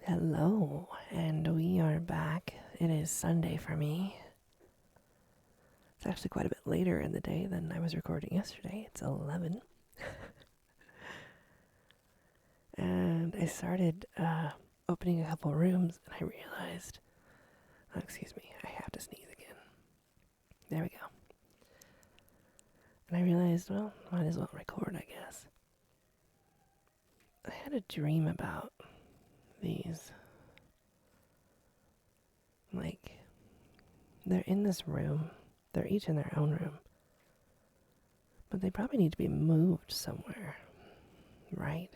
Hello, and we are back. It is Sunday for me. It's actually quite a bit later in the day than I was recording yesterday. It's 11. And I started opening a couple rooms, and I realized, excuse me, I have to sneeze again. There we go. And I realized, well, might as well record, I guess. I had a dream about these. Like, they're in this room. They're each in their own room. But they probably need to be moved somewhere, right?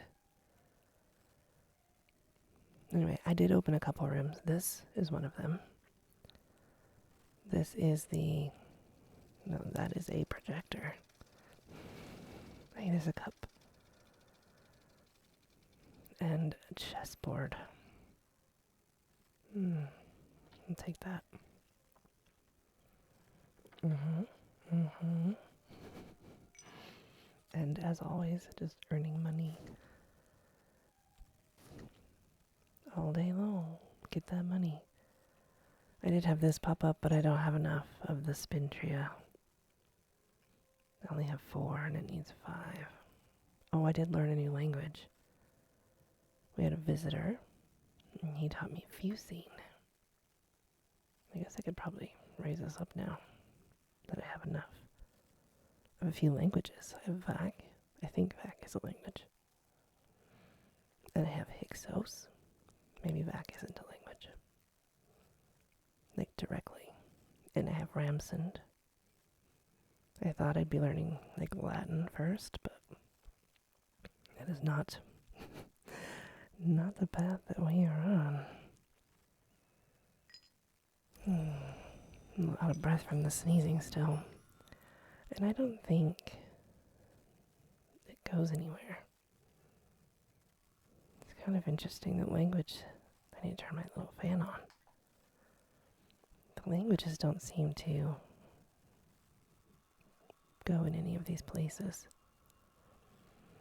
Anyway, I did open a couple rooms. This is one of them. This is the... No, that is a projector. Hey, there's a cup. And a chessboard. I'll take that. And as always, just earning money all day long. Get that money. I did have this pop up, but I don't have enough of the spin trio. I only have 4 and it needs 5. Oh, I did learn a new language. We had a visitor, and he taught me fusing. I guess I could probably raise this up now that I have enough. I have a few languages. I have VAC. I think VAC is a language. And I have Hyksos. Maybe VAC isn't a language. Like directly. And I have Ramsund. I thought I'd be learning like Latin first, but that is not the path that we are on. I'm out of breath from the sneezing still. And I don't think it goes anywhere. It's kind of interesting that language... I need to turn my little fan on. The languages don't seem to go in any of these places.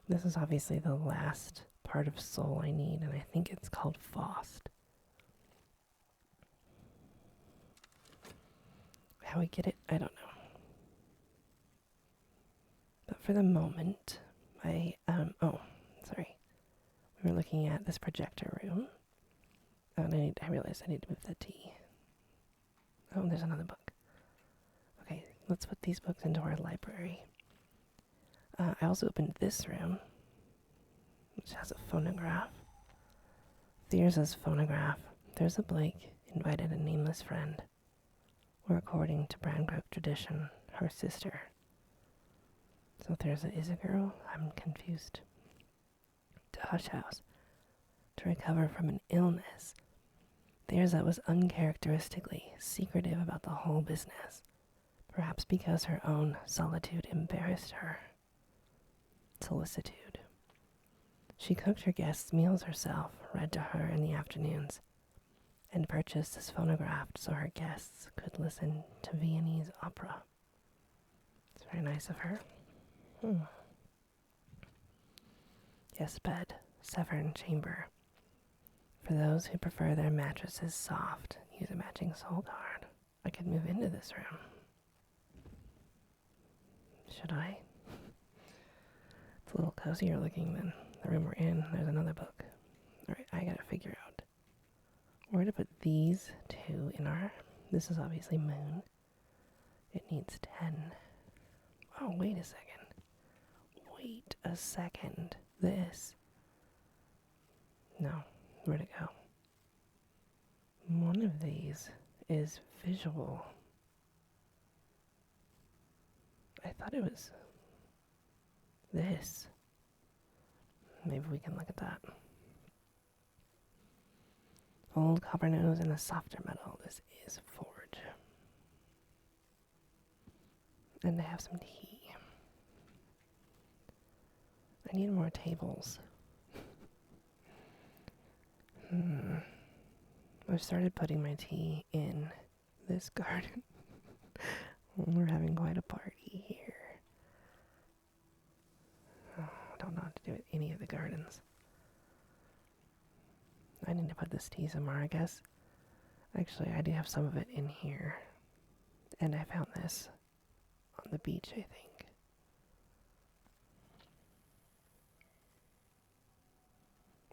This is obviously the last part of soul I need, and I think it's called Faust. How we get it, I don't know. But for the moment, we were looking at this projector room. And I realized I need to move the tea. Oh, there's another book. Okay, let's put these books into our library. I also opened this room, which has a phonograph. There's phonograph. There's a Blake invited a nameless friend. Or according to Brand Grove tradition, her sister. So There's is a girl. I'm confused. To Hush House. To recover from an illness. There's was uncharacteristically secretive about the whole business. Perhaps because her own solitude embarrassed her. Solicitude. She cooked her guests' meals herself, read to her in the afternoons, and purchased this phonograph so her guests could listen to Viennese opera. It's very nice of her. Yes, bed, Severn chamber. For those who prefer their mattresses soft, use a matching soul card. I could move into this room. Should I? It's a little cozier looking than the room we're in. There's another book. Alright, I gotta figure out where to put these two in our... This is obviously moon. It needs 10. Oh, wait a second. Wait a second. This. No. Where'd it go? One of these is visual. I thought it was this. Maybe we can look at that. Old copper nose and a softer metal. This is forge. And I have some tea. I need more tables. I've started putting my tea in this garden. We're having quite a party here. Oh, I don't know what to do with any of the gardens. I need to put this tea somewhere, I guess. Actually, I do have some of it in here. And I found this on the beach, I think.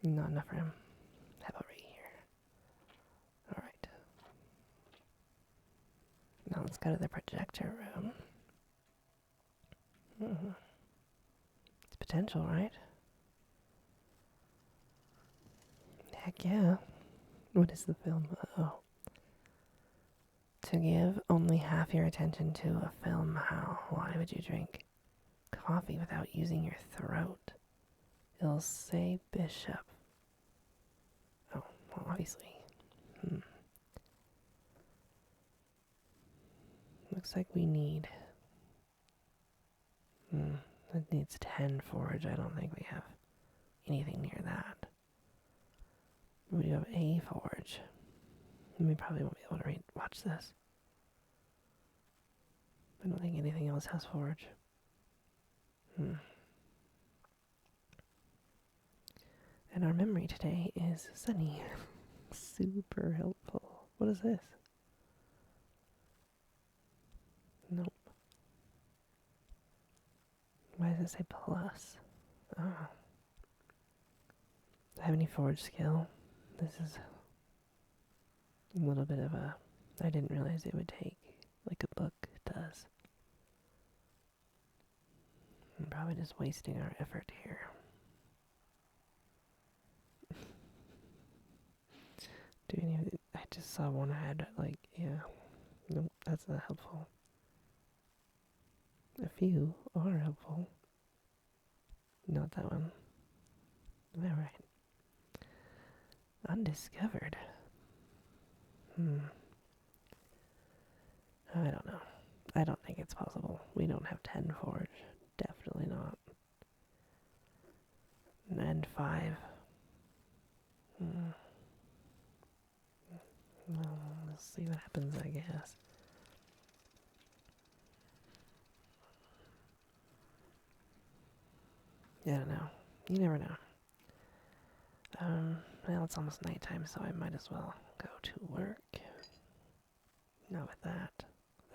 Not enough room. How about right here? Alright. Now let's go to the projector room. It's potential, right? Heck yeah. What is the film? Oh. To give only half your attention to a film, how? Why would you drink coffee without using your throat? It'll say Bishop. Oh, well, obviously. Looks like we need... it needs 10 forage. I don't think we have anything near that. We have a forage. We probably won't be able to watch this. I don't think anything else has forage. And our memory today is sunny. Super helpful. What is this? Nope. Why does it say plus? Oh. Do I have any forage skill? This is a little bit of a... I didn't realize it would take like a book does. I'm probably just wasting our effort here. Do any of it? I just saw one had like, yeah. Nope, that's not helpful. A few are helpful. Not that one. Alright. Undiscovered. I don't know. I don't think it's possible. We don't have 10 forage. Definitely not. And 5. Well, let's see what happens, I guess. Yeah, I don't know. You never know. Well, it's almost nighttime, so I might as well go to work. Not with that,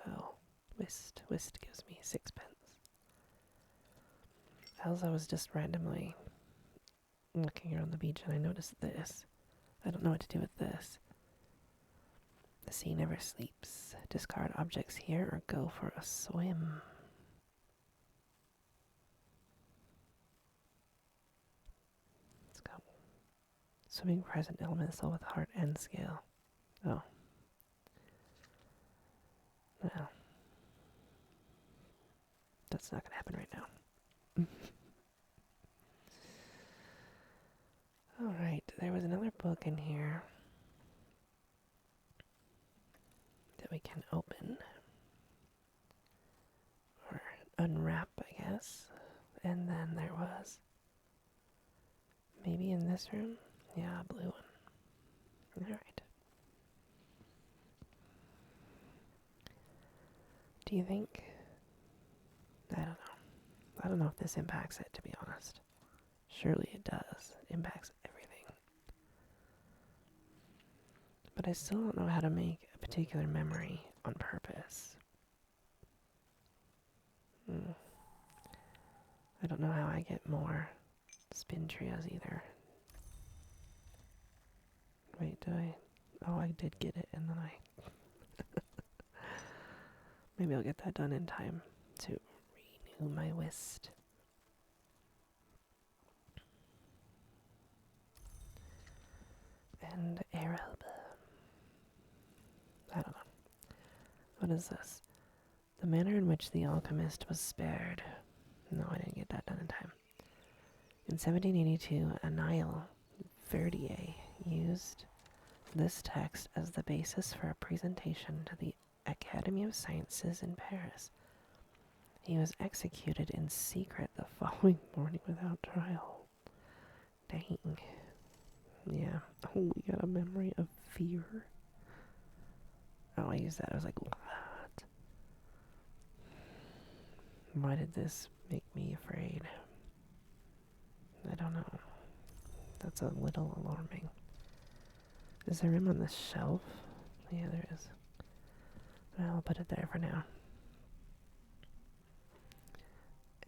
though. Whist gives me 6 pence. As I was just randomly looking around the beach and I noticed this. I don't know what to do with this. The sea never sleeps. Discard objects here or go for a swim. Let's go. Swimming present elemental with heart and scale. Oh. Well. That's not going to happen right now. Alright, there was another book in here that we can open. Or unwrap, I guess. And then there was... maybe in this room? Yeah, a blue one. Alright. Do you think... I don't know. I don't know if this impacts it, to be honest. Surely it does. It impacts everything. But I still don't know how to make a particular memory on purpose. I don't know how I get more spin trios either. Wait, did I? Oh, I did get it, and then I... Maybe I'll get that done in time to renew my whist. And Arab. I don't know. What is this? The manner in which the alchemist was spared. No, I didn't get that done in time. In 1782, Anil Verdier used this text as the basis for a presentation to the Academy of Sciences in Paris. He was executed in secret the following morning without trial. Dang. Yeah. Oh, we got a memory of fear. Oh, I used that. I was like, what? Why did this make me afraid? I don't know. That's a little alarming. Is there room on the shelf? Yeah, there is. I'll put it there for now.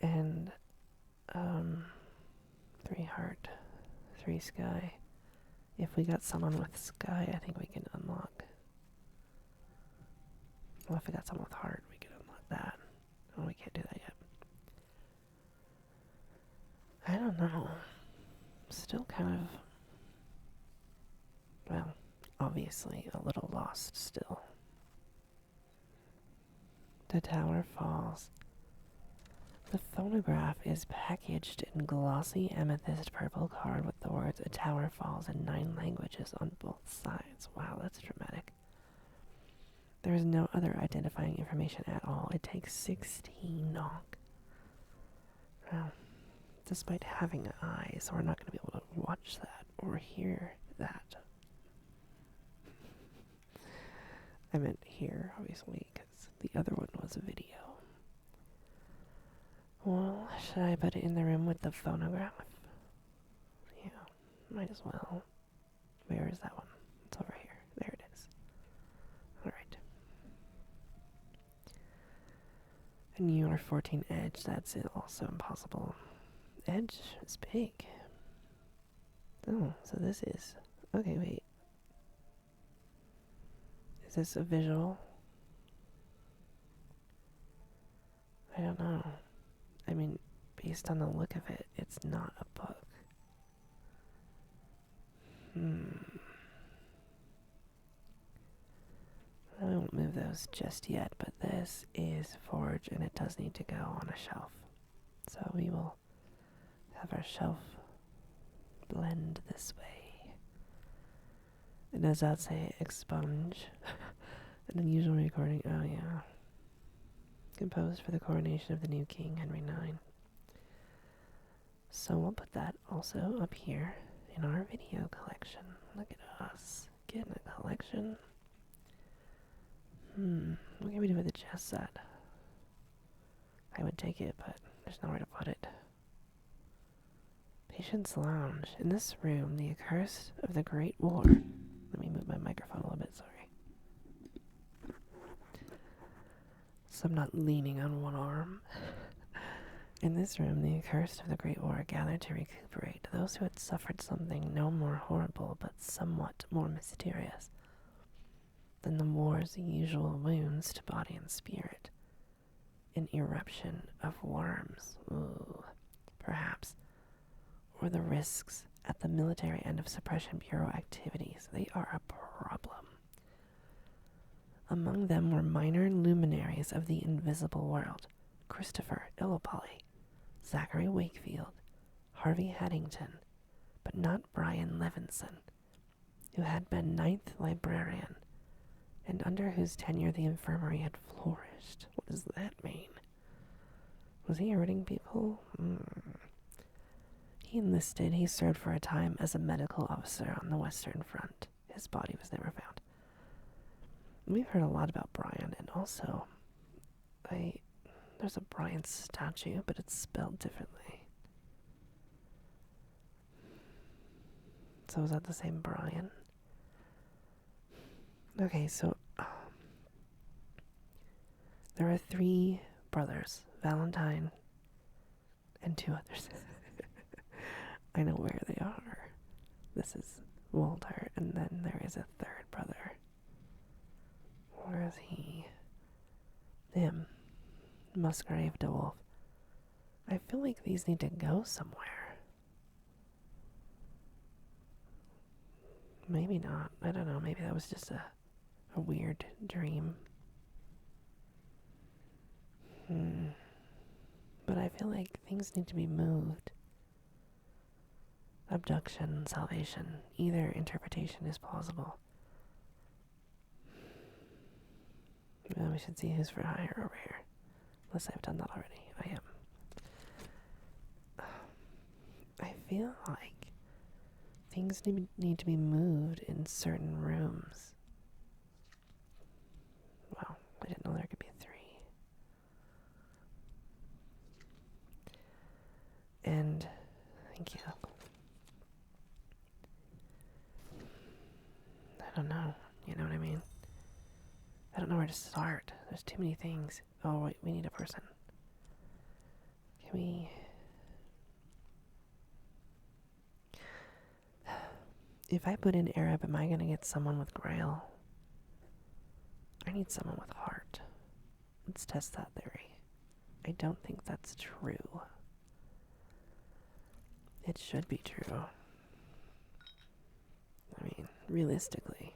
And, 3 heart, 3 sky. If we got someone with sky, I think we can unlock. Well, if we got someone with heart, we can unlock that. Oh, we can't do that yet. I don't know. Still kind of, well, obviously a little lost still. The tower falls. The phonograph is packaged in glossy amethyst purple card with the words "A tower falls" in 9 languages on both sides. Wow, that's dramatic. There is no other identifying information at all. It takes 16 knock. Well, despite having eyes, we're not going to be able to watch that or hear that. I meant hear, obviously, because the other one was a video. Well, should I put it in the room with the phonograph? Yeah, might as well. Where is that one? It's over here. There it is. Alright. And you are 14 edge. That's it. Also impossible. Edge is big. Oh, so this is... Okay, wait. Is this a visual? I don't know. I mean, based on the look of it, it's not a book. I won't move those just yet, but this is forge and it does need to go on a shelf. So we will have our shelf blend this way. It does that say expunge? An unusual recording. Oh yeah. Composed for the coronation of the new king, Henry IX. So we'll put that also up here in our video collection. Look at us getting a collection. What can we do with the chess set? I would take it, but there's nowhere to put it. Patience Lounge. In this room, the accursed of the Great War. Let me move my microphone a little bit, sorry. So I'm not leaning on one arm. In this room, the accursed of the Great War gathered to recuperate those who had suffered something no more horrible but somewhat more mysterious than the war's usual wounds to body and spirit. An eruption of worms, ooh, perhaps, or the risks at the military end of Suppression Bureau activities. They are a problem. Among them were minor luminaries of the invisible world, Christopher Illipolly, Zachary Wakefield, Harvey Haddington, but not Brian Levinson, who had been 9th librarian, and under whose tenure the infirmary had flourished. What does that mean? Was he hurting people? He enlisted. He served for a time as a medical officer on the Western Front. His body was never found. We've heard a lot about Brian, and also, there's a Brian statue, but it's spelled differently. So is that the same Brian? Okay, so there are 3 brothers, Valentine, and 2 others. I know where they are. This is Walter, and then there is a 3rd brother. Where is he? Him. Musgrave DeWolf. I feel like these need to go somewhere. Maybe not. I don't know. Maybe that was just a weird dream. But I feel like things need to be moved. Abduction, salvation. Either interpretation is plausible. Well, we should see who's for hire over here. Unless I've done that already. I am. I feel like things need to be moved in certain rooms. Wow, I didn't know there could be 3. And, thank you. I don't know. You know what I mean? I don't know where to start. There's too many things. Oh, wait, we need a person. Can we... If I put in Arab, am I going to get someone with Grail? I need someone with heart. Let's test that theory. I don't think that's true. It should be true. I mean, realistically.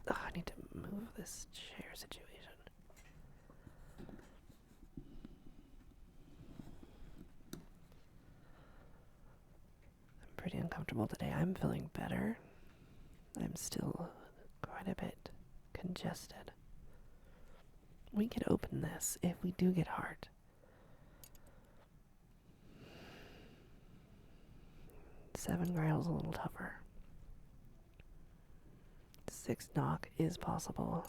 Ugh, I need to move this chair situation. I'm pretty uncomfortable today. I'm feeling better. I'm still quite a bit congested. We could open this if we do get heart. 7 Grail's a little tougher. 6 knock is possible.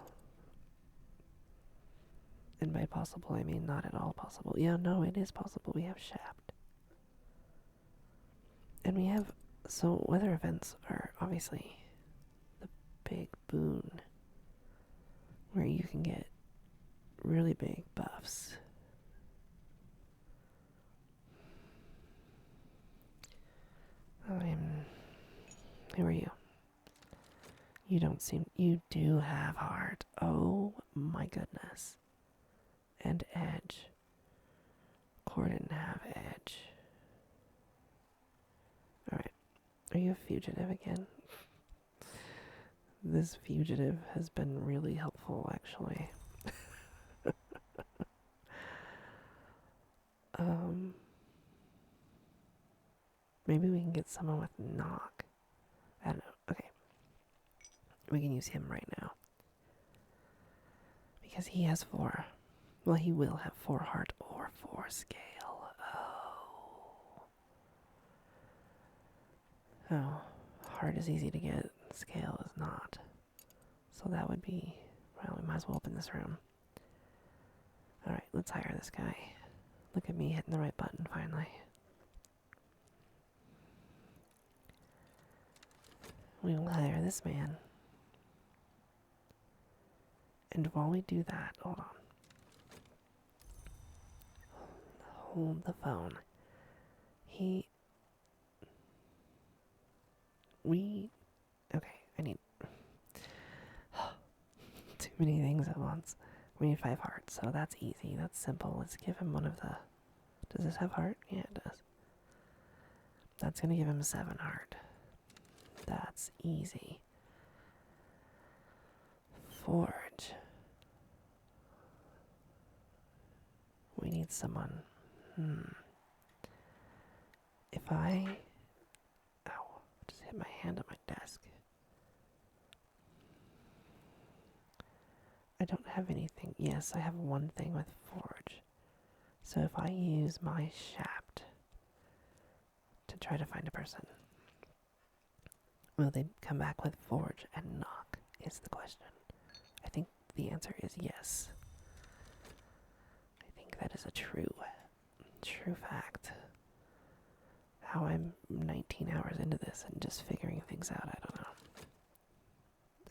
And by possible, I mean not at all possible. Yeah, no, it is possible. We have Shaft. And we have... So, weather events are obviously the big boon. Where you can get really big buffs. Who are you? You don't seem... You do have heart. Oh my goodness. And edge. Core didn't have edge. Alright. Are you a fugitive again? This fugitive has been really helpful, actually. Maybe we can get someone with knock. I don't know. Okay. We can use him right now. Because he has 4. Well, he will have 4 heart or 4 scale. Oh. Heart is easy to get. Scale is not. So that would be... Well, we might as well open this room. Alright, let's hire this guy. Look at me hitting the right button, finally. We will hire this man. And while we do that, hold on. Hold the phone. Okay, I need... Too many things at once. We need 5 hearts, so that's easy. That's simple. Let's give him one of the... Does this have heart? Yeah, it does. That's gonna give him 7 heart. That's easy. Forge. We need someone. If I... Ow. Just hit my hand on my desk. I don't have anything. Yes, I have one thing with Forge. So if I use my Shaft to try to find a person, will they come back with Forge and knock, is the question. I think the answer is yes. I think that is a true fact. How I'm 19 hours into this and just figuring things out, I don't know.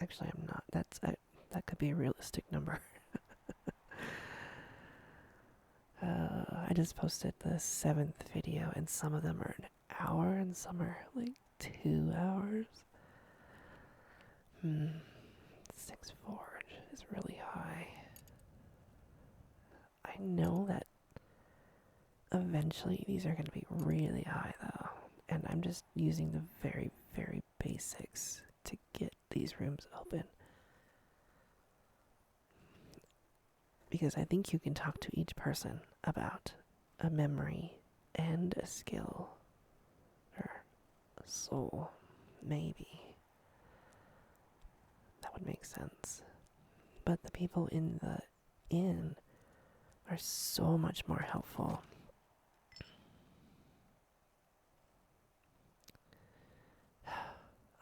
Actually, I'm not. That could be a realistic number. I just posted the 7th video, and some of them are an hour, and some are like 2 hours. 6 Forge is really high. I know that eventually these are going to be really high, though, and I'm just using the very, very basics to get these rooms open. Because I think you can talk to each person about a memory and a skill. Or a soul. Maybe. That would make sense. But the people in the inn are so much more helpful.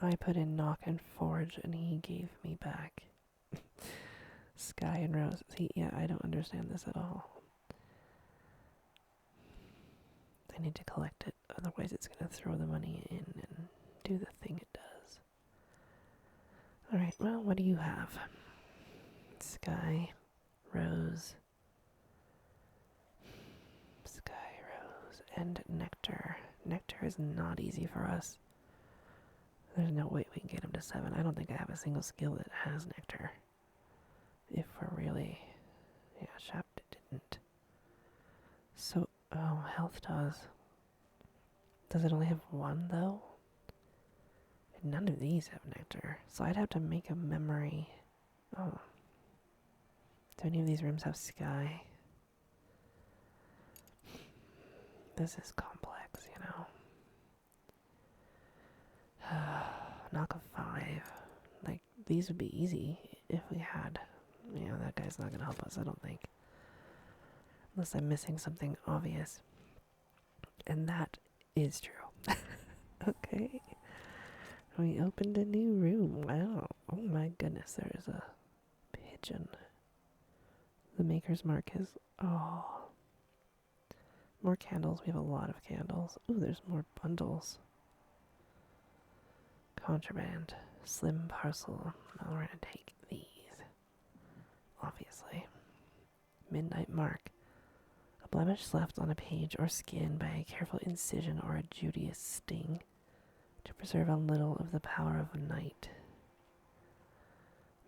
I put in knock and forge and he gave me back Sky and Rose. See, yeah, I don't understand this at all. I need to collect it, otherwise it's going to throw the money in and do the thing it does. Alright, well, what do you have? Sky, rose, and nectar. Nectar is not easy for us. There's no way we can get him to 7. I don't think I have a single skill that has nectar. If we're really... Yeah, Shapt didn't. So, oh, health does. Does it only have 1 though? None of these have nectar. So I'd have to make a memory. Oh. Do any of these rooms have sky? This is complex, you know. Knock of 5. Like, these would be easy if we had... Yeah, that guy's not going to help us, I don't think. Unless I'm missing something obvious. And that is true. Okay. We opened a new room. Wow. Oh my goodness, there is a pigeon. The maker's mark is... Oh. More candles. We have a lot of candles. Ooh, there's more bundles. Contraband. Slim parcel. Well, we're gonna take these. Obviously. Midnight mark. A blemish left on a page or skin by a careful incision or a Judaeus sting to preserve a little of the power of night.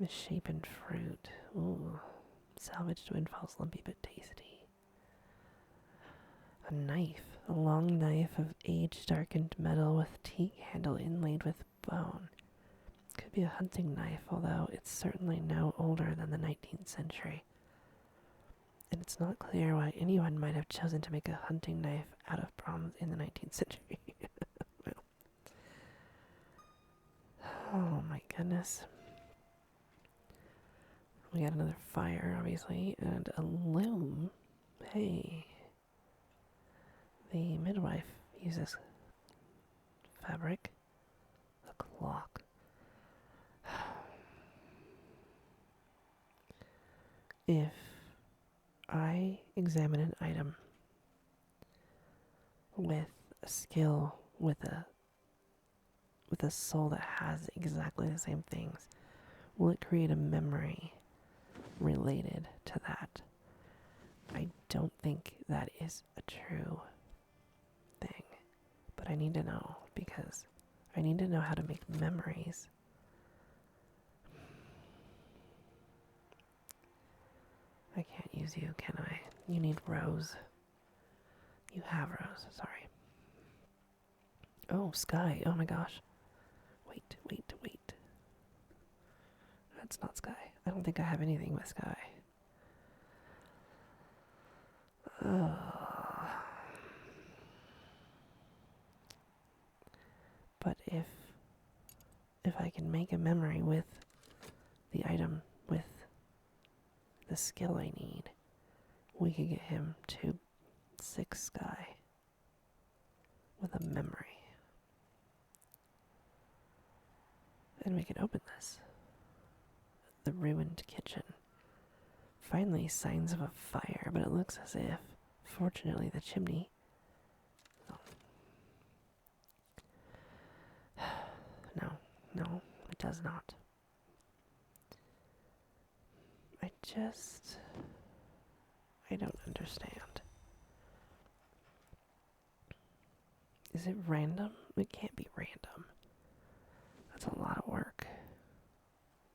Misshapen fruit. Ooh. Salvaged windfalls, lumpy but tasty. A knife. A long knife of age-darkened metal with teak handle inlaid with bone. Could be a hunting knife, although it's certainly no older than the 19th century. And it's not clear why anyone might have chosen to make a hunting knife out of bronze in the 19th century. Well. Oh my goodness. We got another fire, obviously, and a loom. Hey. The midwife uses fabric. A clock. If I examine an item with a skill, with a soul that has exactly the same things, will it create a memory related to that? I don't think that is a true thing, but I need to know, because I need to know how to make memories. I can't use you, can I? You need Rose. You have Rose, sorry. Oh, Sky, oh my gosh. Wait. That's not Sky. I don't think I have anything with Sky. But if I can make a memory with the item, with the skill I need, we could get him to 6 Sky with a memory. And we can open this. The ruined kitchen. Finally, signs of a fire, but it looks as if, fortunately, the chimney... No, it does not. I don't understand. Is it random? It can't be random. That's a lot of work.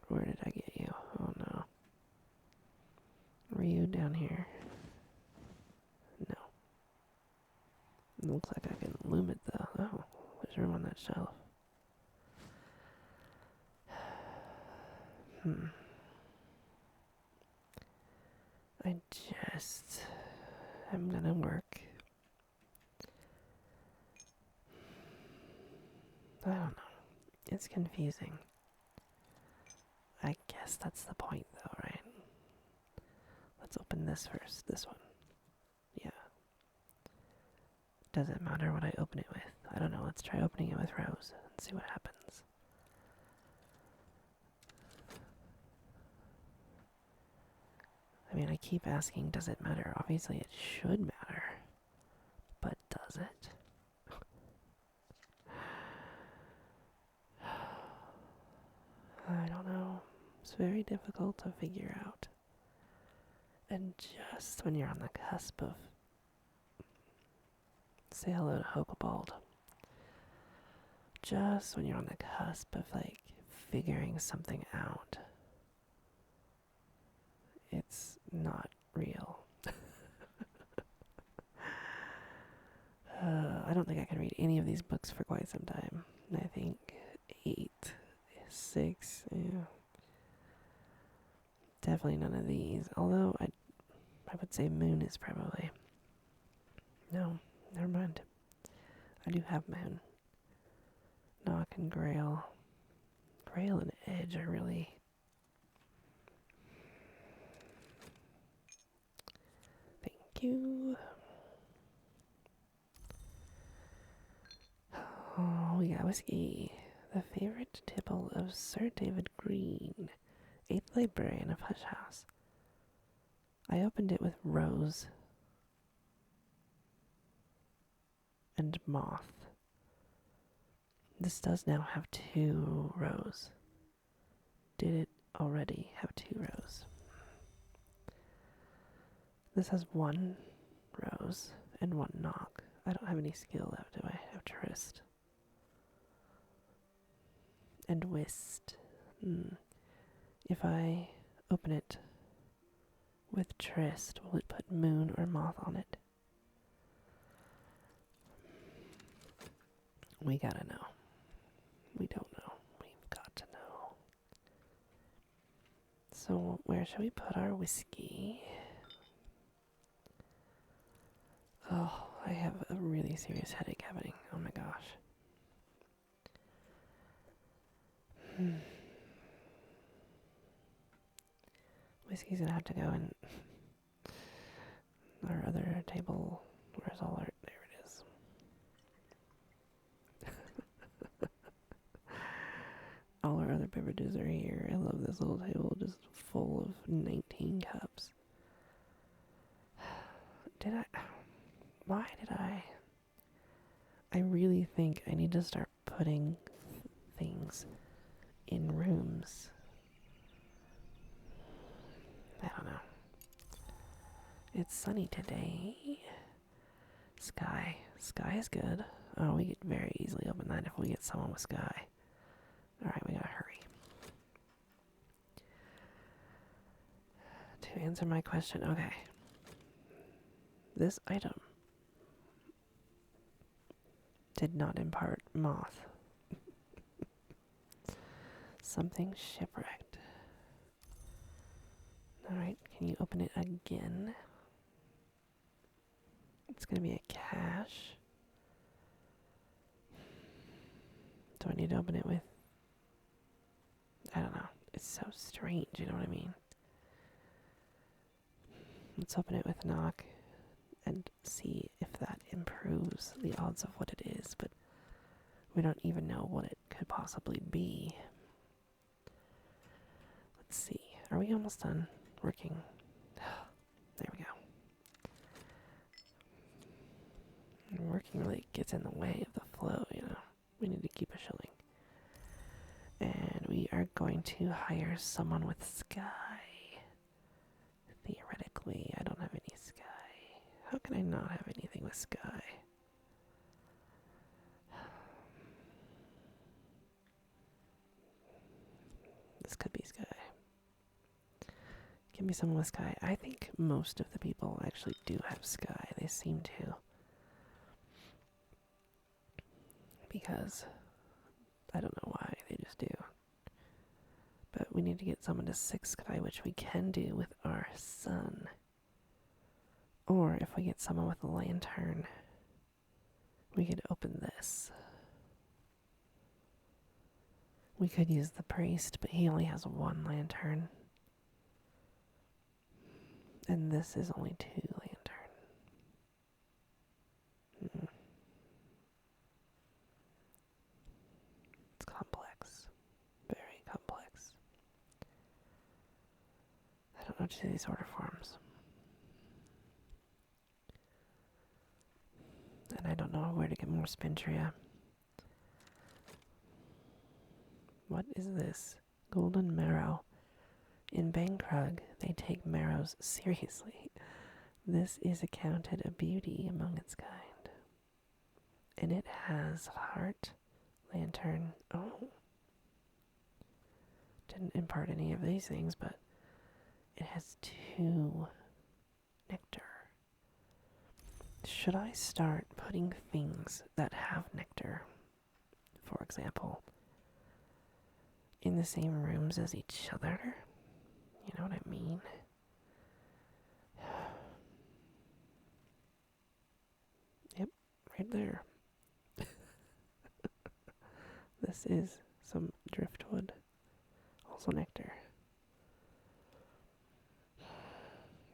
Where did I get you? Oh no. Were you down here? No. It looks like I can loom it though. Oh, there's room on that shelf. I'm gonna work. I don't know. It's confusing. I guess that's the point though, right? Let's open this first. This one. Yeah. Does it matter what I open it with? I don't know. Let's try opening it with Rose and see what happens. I mean, I keep asking, does it matter? Obviously it should matter. But does it? I don't know. It's very difficult to figure out. And just when you're on the cusp of, say hello to Hokebald, just when you're on the cusp of like figuring something out, it's not real. I don't think I can read any of these books for quite some time. I think 8, 6, yeah. Definitely none of these. Although I would say Moon is probably. No, never mind. I do have Moon. Nock and Grail. Grail and Edge are really. Thank you. Oh, we got whiskey. The favorite tipple of Sir David Green, 8th librarian of Hush House. I opened it with Rose and Moth. This does now have 2 rows. Did it already have 2 rows? This has 1 rose and 1 knock. I don't have any skill left, do I? I have Tryst. And Whist. If I open it with Tryst, will it put Moon or Moth on it? We gotta know. We don't know. We've got to know. So where shall we put our whiskey? Oh, I have a really serious headache happening. Oh my gosh. Whiskey's gonna have to go in our other table. Where's all our... There it is. All our other beverages are here. I love this little table just full of 19 cups. Why did I? I really think I need to start putting things in rooms. I don't know. It's sunny today. Sky. Sky is good. Oh, we could very easily open that if we get someone with Sky. Alright, we gotta hurry. To answer my question, okay. This item did not impart Moth. Something shipwrecked. Alright, can you open it again? It's gonna be a cache. Do I need to open it with... I don't know. It's so strange, you know what I mean? Let's open it with Knock and see if that improves the odds of what it is, but we don't even know what it could possibly be. Let's see. Are we almost done working? There we go. Working really gets in the way of the flow, you know. We need to keep a shilling. And we are going to hire someone with Sky. Theoretically, I don't have any Sky. How can I not have anything with Sky? This could be Sky. Give me someone with Sky. I think most of the people actually do have Sky. They seem to. Because I don't know why, they just do. But we need to get someone to 6 Sky, which we can do with our sun. Or if we get someone with a lantern, we could open this. We could use the priest, but he only has 1 lantern. And this is only 2 lantern. It's complex. Very complex. I don't know what to do these order forms. And I don't know where to get more Spintria. What is this? Golden marrow. In Bangkrug, they take marrows seriously. This is accounted a beauty among its kind. And it has heart, lantern. Oh. Didn't impart any of these things, but it has 2 nectar. Should I start putting things that have nectar, for example, in the same rooms as each other? You know what I mean? Yep, right there. This is some driftwood. Also nectar.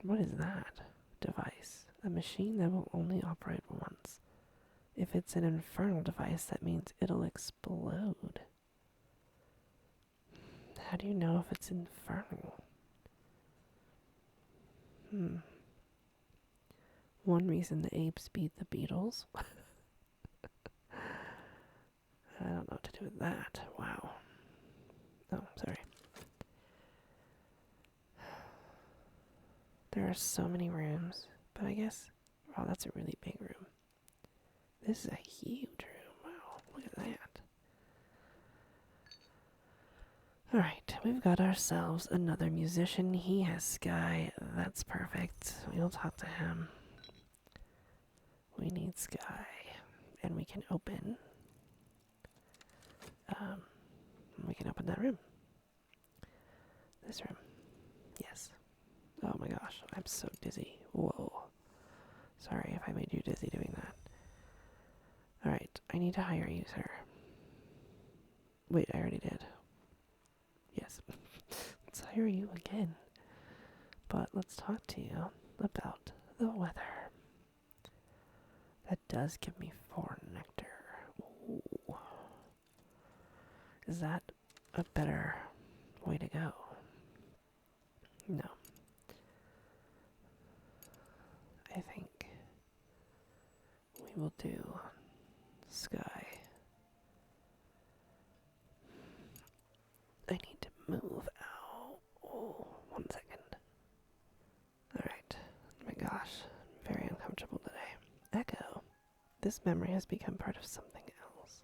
What is that device? A machine that will only operate once. If it's an infernal device, that means it'll explode. How do you know if it's infernal? One reason the apes beat the Beatles. I don't know what to do with that. Wow. Oh, sorry. There are so many rooms, but I guess... Oh, that's a really big room. This is a huge room. Wow, look at that. Alright, we've got ourselves another musician. He has Sky. That's perfect. We'll talk to him. We need Sky. And we can open... we can open that room. This room. Yes. Oh my gosh, I'm so dizzy. Whoa. Sorry if I made you dizzy doing that. Alright, I need to hire you, sir. Wait, I already did. Yes. Let's hire you again. But let's talk to you about the weather. That does give me 4 nectar. Ooh. Is that a better way to go? No. I think we will do Sky. I need to move out. Oh, 1 second. Alright. Oh my gosh. I'm very uncomfortable today. Echo. This memory has become part of something else.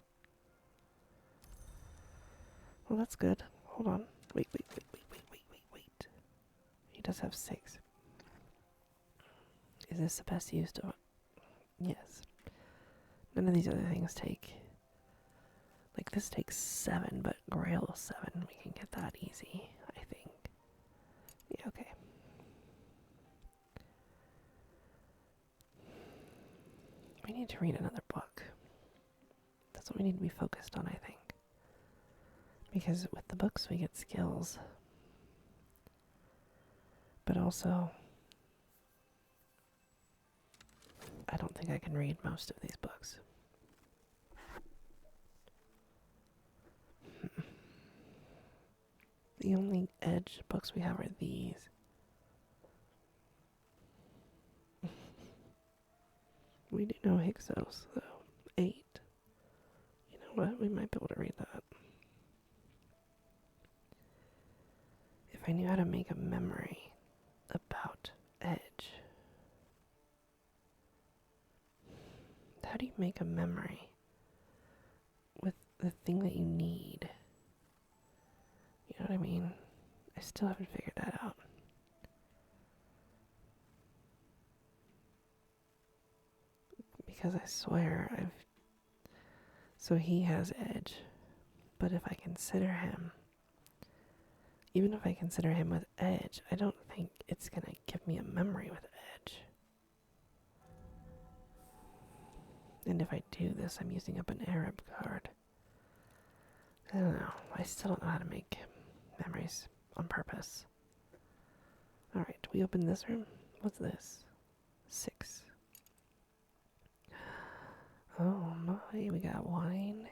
Well, that's good. Hold on. Wait. He does have 6. Is this the best use of it? Yes. None of these other things take... Like, this takes 7, but Grail 7. We can get that easy, I think. Yeah, okay. We need to read another book. That's what we need to be focused on, I think. Because with the books we get skills. But also... I don't think I can read most of these books. The only edge books we have are these. We do know Hyksos, though. 8. You know what? We might be able to read that. If I knew how to make a memory about edge. How do you make a memory with the thing that you need? You know what I mean? I still haven't figured that out. Because I swear So he has edge. But if I consider him... Even if I consider him with edge, I don't think it's gonna give me a memory with edge. And if I do this, I'm using up an Arab card. I don't know. I still don't know how to make memories on purpose. Alright, we open this room. What's this? 6. Oh my, we got wine.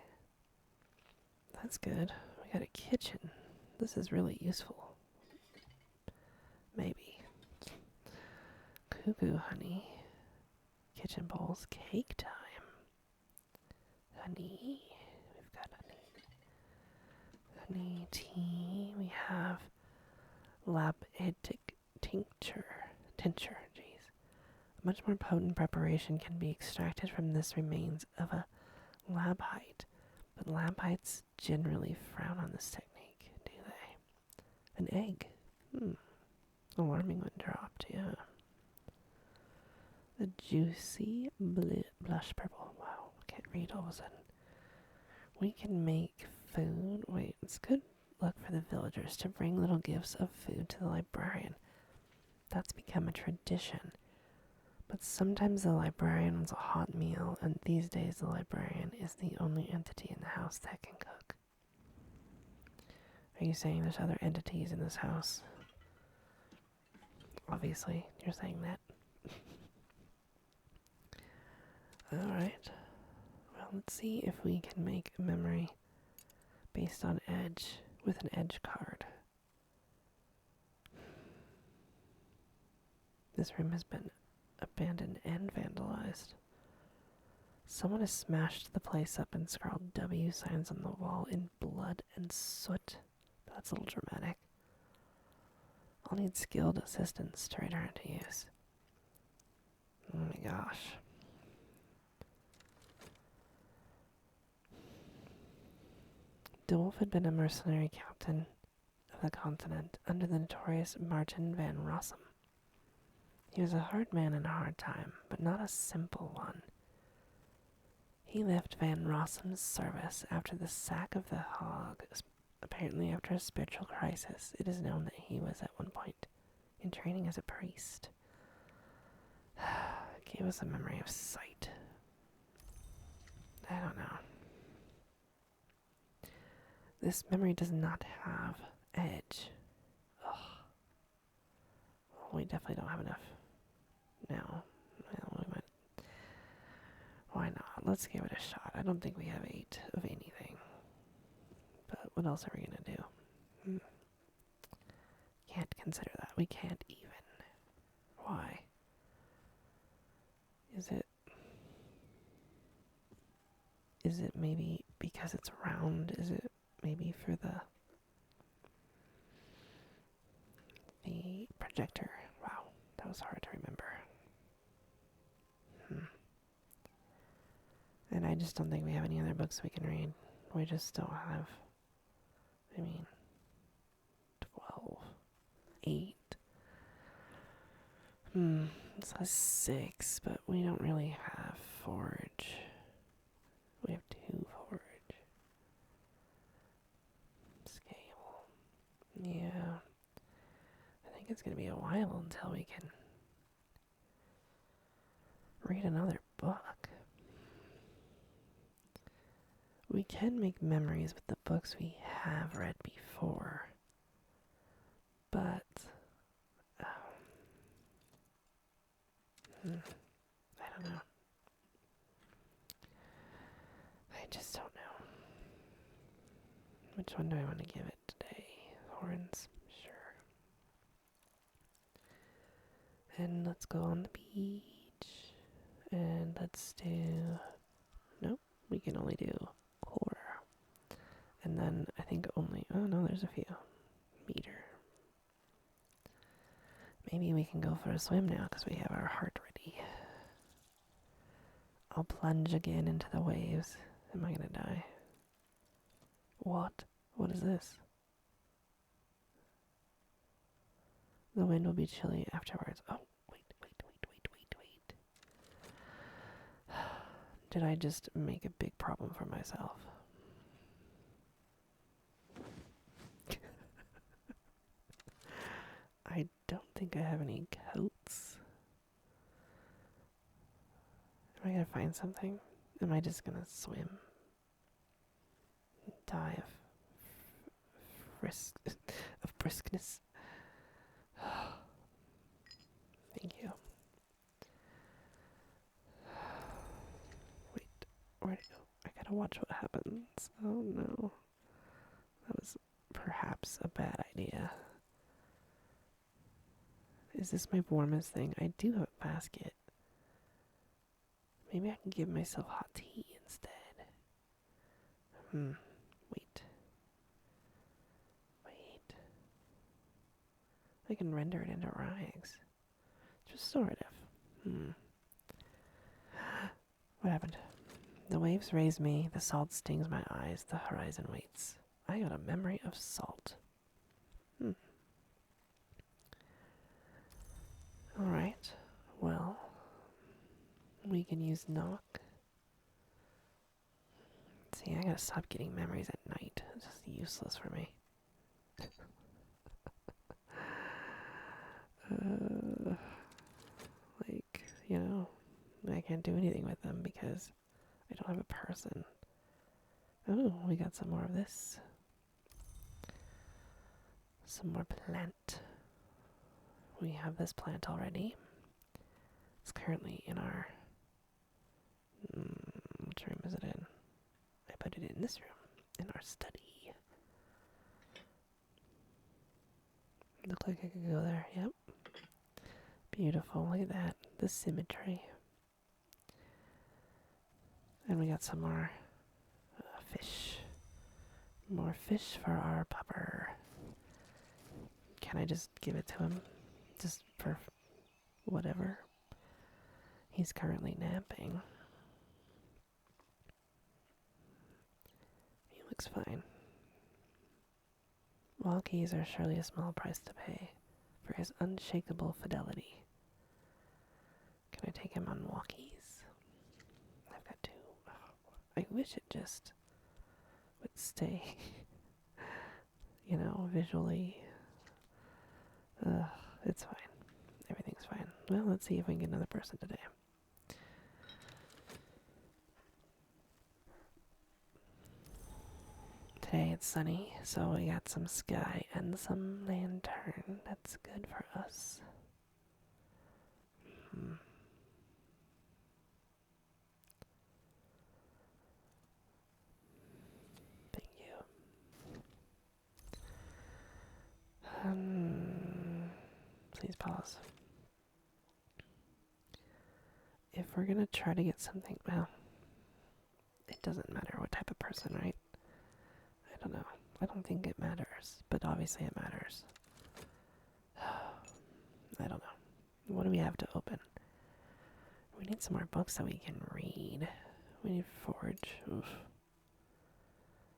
That's good. We got a kitchen. This is really useful. Maybe. Cuckoo honey. Kitchen bowls. Cake time. Honey. We've got honey. Honey tea. We have Labitic tincture, jeez. A much more potent preparation can be extracted from this remains of a labite, but labites generally frown on this technique, do they? An egg. Alarming when dropped, yeah. The juicy blush purple. Wow, can't read all of a sudden. We can make food. Wait, it's good luck for the villagers to bring little gifts of food to the librarian. That's become a tradition. But sometimes the librarian wants a hot meal, and these days the librarian is the only entity in the house that can cook. Are you saying there's other entities in this house? Obviously, you're saying that. Alright. Well, let's see if we can make a memory based on edge with an edge card. This room has been abandoned and vandalized. Someone has smashed the place up and scrawled W signs on the wall in blood and soot. That's a little dramatic. I'll need skilled assistants to return to use. Oh my gosh. De Wolf had been a mercenary captain of the continent under the notorious Martin van Rossum. He was a hard man in a hard time, but not a simple one. He left Van Rossum's service after the sack of the Hague, apparently after a spiritual crisis. It is known that he was at one point in training as a priest. It gave us a memory of sight. I don't know. This memory does not have edge. Ugh. Well, we definitely don't have enough now. Well, we might. Why not? Let's give it a shot. I don't think we have 8 of anything. But what else are we going to do? Can't consider that. We can't even. Why? Is it maybe because it's round? Is it maybe for the projector? Wow, that was hard to remember. And I just don't think we have any other books we can read. We just don't have, 12, 8. It says 6, but we don't really have forge. We have 2 forge. Scale. Yeah. I think it's going to be a while until we can read another book. We can make memories with the books we have read before. But I don't know. I just don't know. Which one do I want to give it today? Horns? Sure. And let's go on the beach. And let's do... Nope, we can only do core. And then I think only... Oh no, there's a few. Meter. Maybe we can go for a swim now because we have our heart ready. I'll plunge again into the waves. Am I gonna die? What? What is this? The wind will be chilly afterwards. Oh, wait. Did I just make a big problem for myself? I don't think I have any coats. Am I gonna find something? Am I just gonna swim? Die of briskness? Thank you. Wait, where'd it go? I gotta watch what happens. Oh no. That was perhaps a bad idea. Is this my warmest thing? I do have a basket. Maybe I can give myself hot tea instead. Wait. I can render it into rags. Just sort of. What happened? The waves raise me, the salt stings my eyes, the horizon waits. I got a memory of salt. Alright, well, we can use knock. See, I gotta stop getting memories at night. It's just useless for me. Like, you know, I can't do anything with them because I don't have a person. Oh, we got some more of this. Some more plant. We have this plant already. It's currently in our... which room is it in? I put it in this room. In our study. Look like I could go there. Yep. Beautiful. Look at that. The symmetry. And we got some more fish. More fish for our pupper. Can I just give it to him? Just for whatever. He's currently napping. He looks fine. Walkies are surely a small price to pay for his unshakable fidelity. Can I take him on walkies? I've got two. Oh, I wish it just would stay, you know, visually. It's fine. Everything's fine. Well, let's see if we can get another person today. Today it's sunny, so we got some sky and some lantern. That's good for us. Thank you. Please pause. If we're gonna try to get something, well, it doesn't matter what type of person, right? I don't know. I don't think it matters, but obviously it matters. I don't know. What do we have to open? We need some more books that we can read. We need forge. Oof.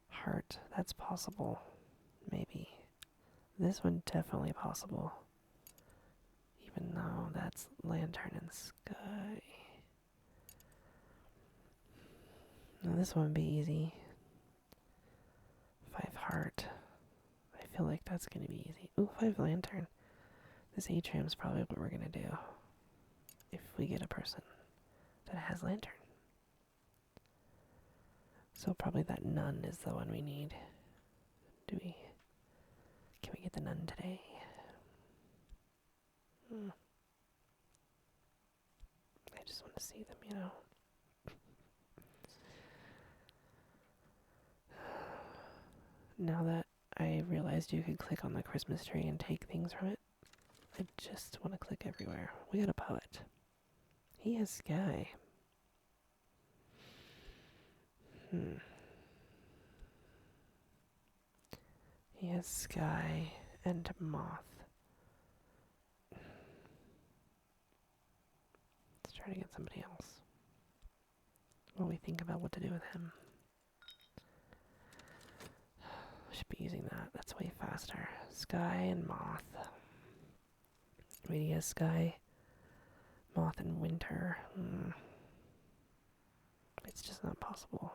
Heart. That's possible. Maybe. This one definitely possible. Even though that's lantern and sky. Now this one would be easy. 5 heart. I feel like that's gonna be easy. Ooh, 5 lantern. This atrium's probably what we're gonna do. If we get a person that has lantern. So probably that nun is the one we need. Can we get the nun today? I just want to see them, you know. Now that I realized you could click on the Christmas tree and take things from it, I just want to click everywhere. We got a poet. He has sky. He has sky and moth. Let's try to get somebody else while we think about what to do with him. Should be using that. That's way faster. Sky and moth. Wait, he has sky, moth, and winter. It's just not possible.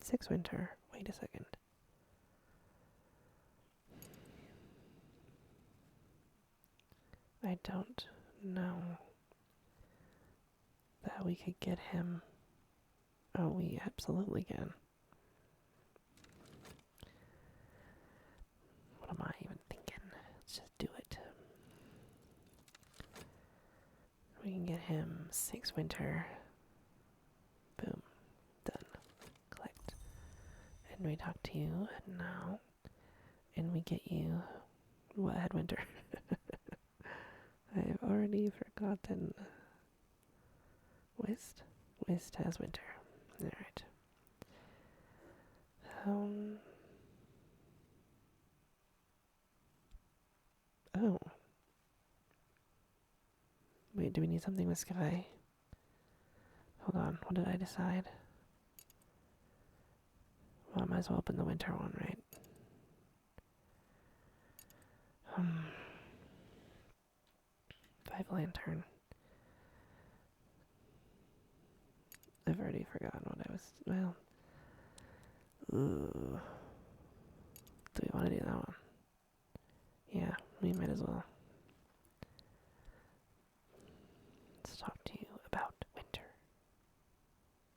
6 winter. Wait a second. I don't know that we could get him. Oh, we absolutely can. What am I even thinking? Let's just do it. We can get him 6 winter. Boom. Done. Collect. And we talk to you now. And we get you what had winter. I've already forgotten. Whist? Whist has winter. Alright. Oh. Wait, do we need something with Sky? Hold on, what did I decide? Well, I might as well open the winter one, right? 5 lantern. I've already forgotten what I was. Well. Ooh. Do we want to do that one? Yeah, we might as well. Let's talk to you about winter.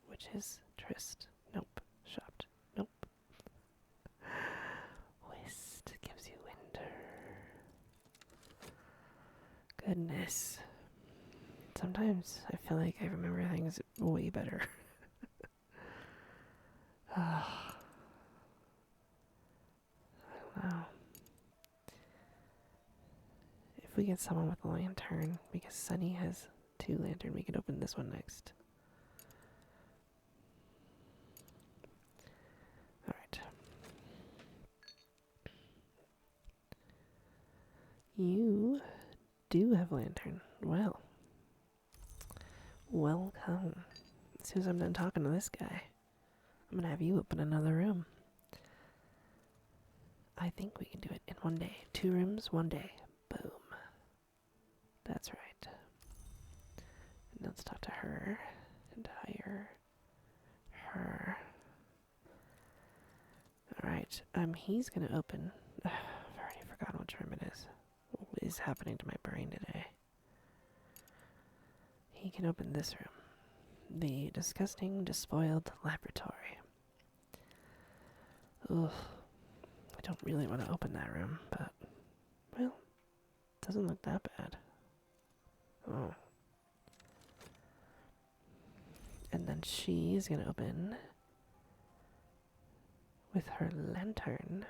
Which is tryst. Nope. Shopped. Nope. Whist gives you winter. Goodness. Sometimes I feel like I remember things way better. I don't know. If we get someone with a lantern, because Sunny has 2 lantern, we could open this one next. Alright. You do have lantern. Well. Welcome. As soon as I'm done talking to this guy, I'm gonna have you open another room. I think we can do it in one day. 2 rooms, 1 day. Boom. That's right. And let's talk to her and hire her. Alright, he's gonna open. I've already forgotten which room it is. What is happening to my brain today? He can open this room. The disgusting, despoiled laboratory. Ugh. I don't really want to open that room, but, well, it doesn't look that bad. Oh. And then she's gonna open with her lantern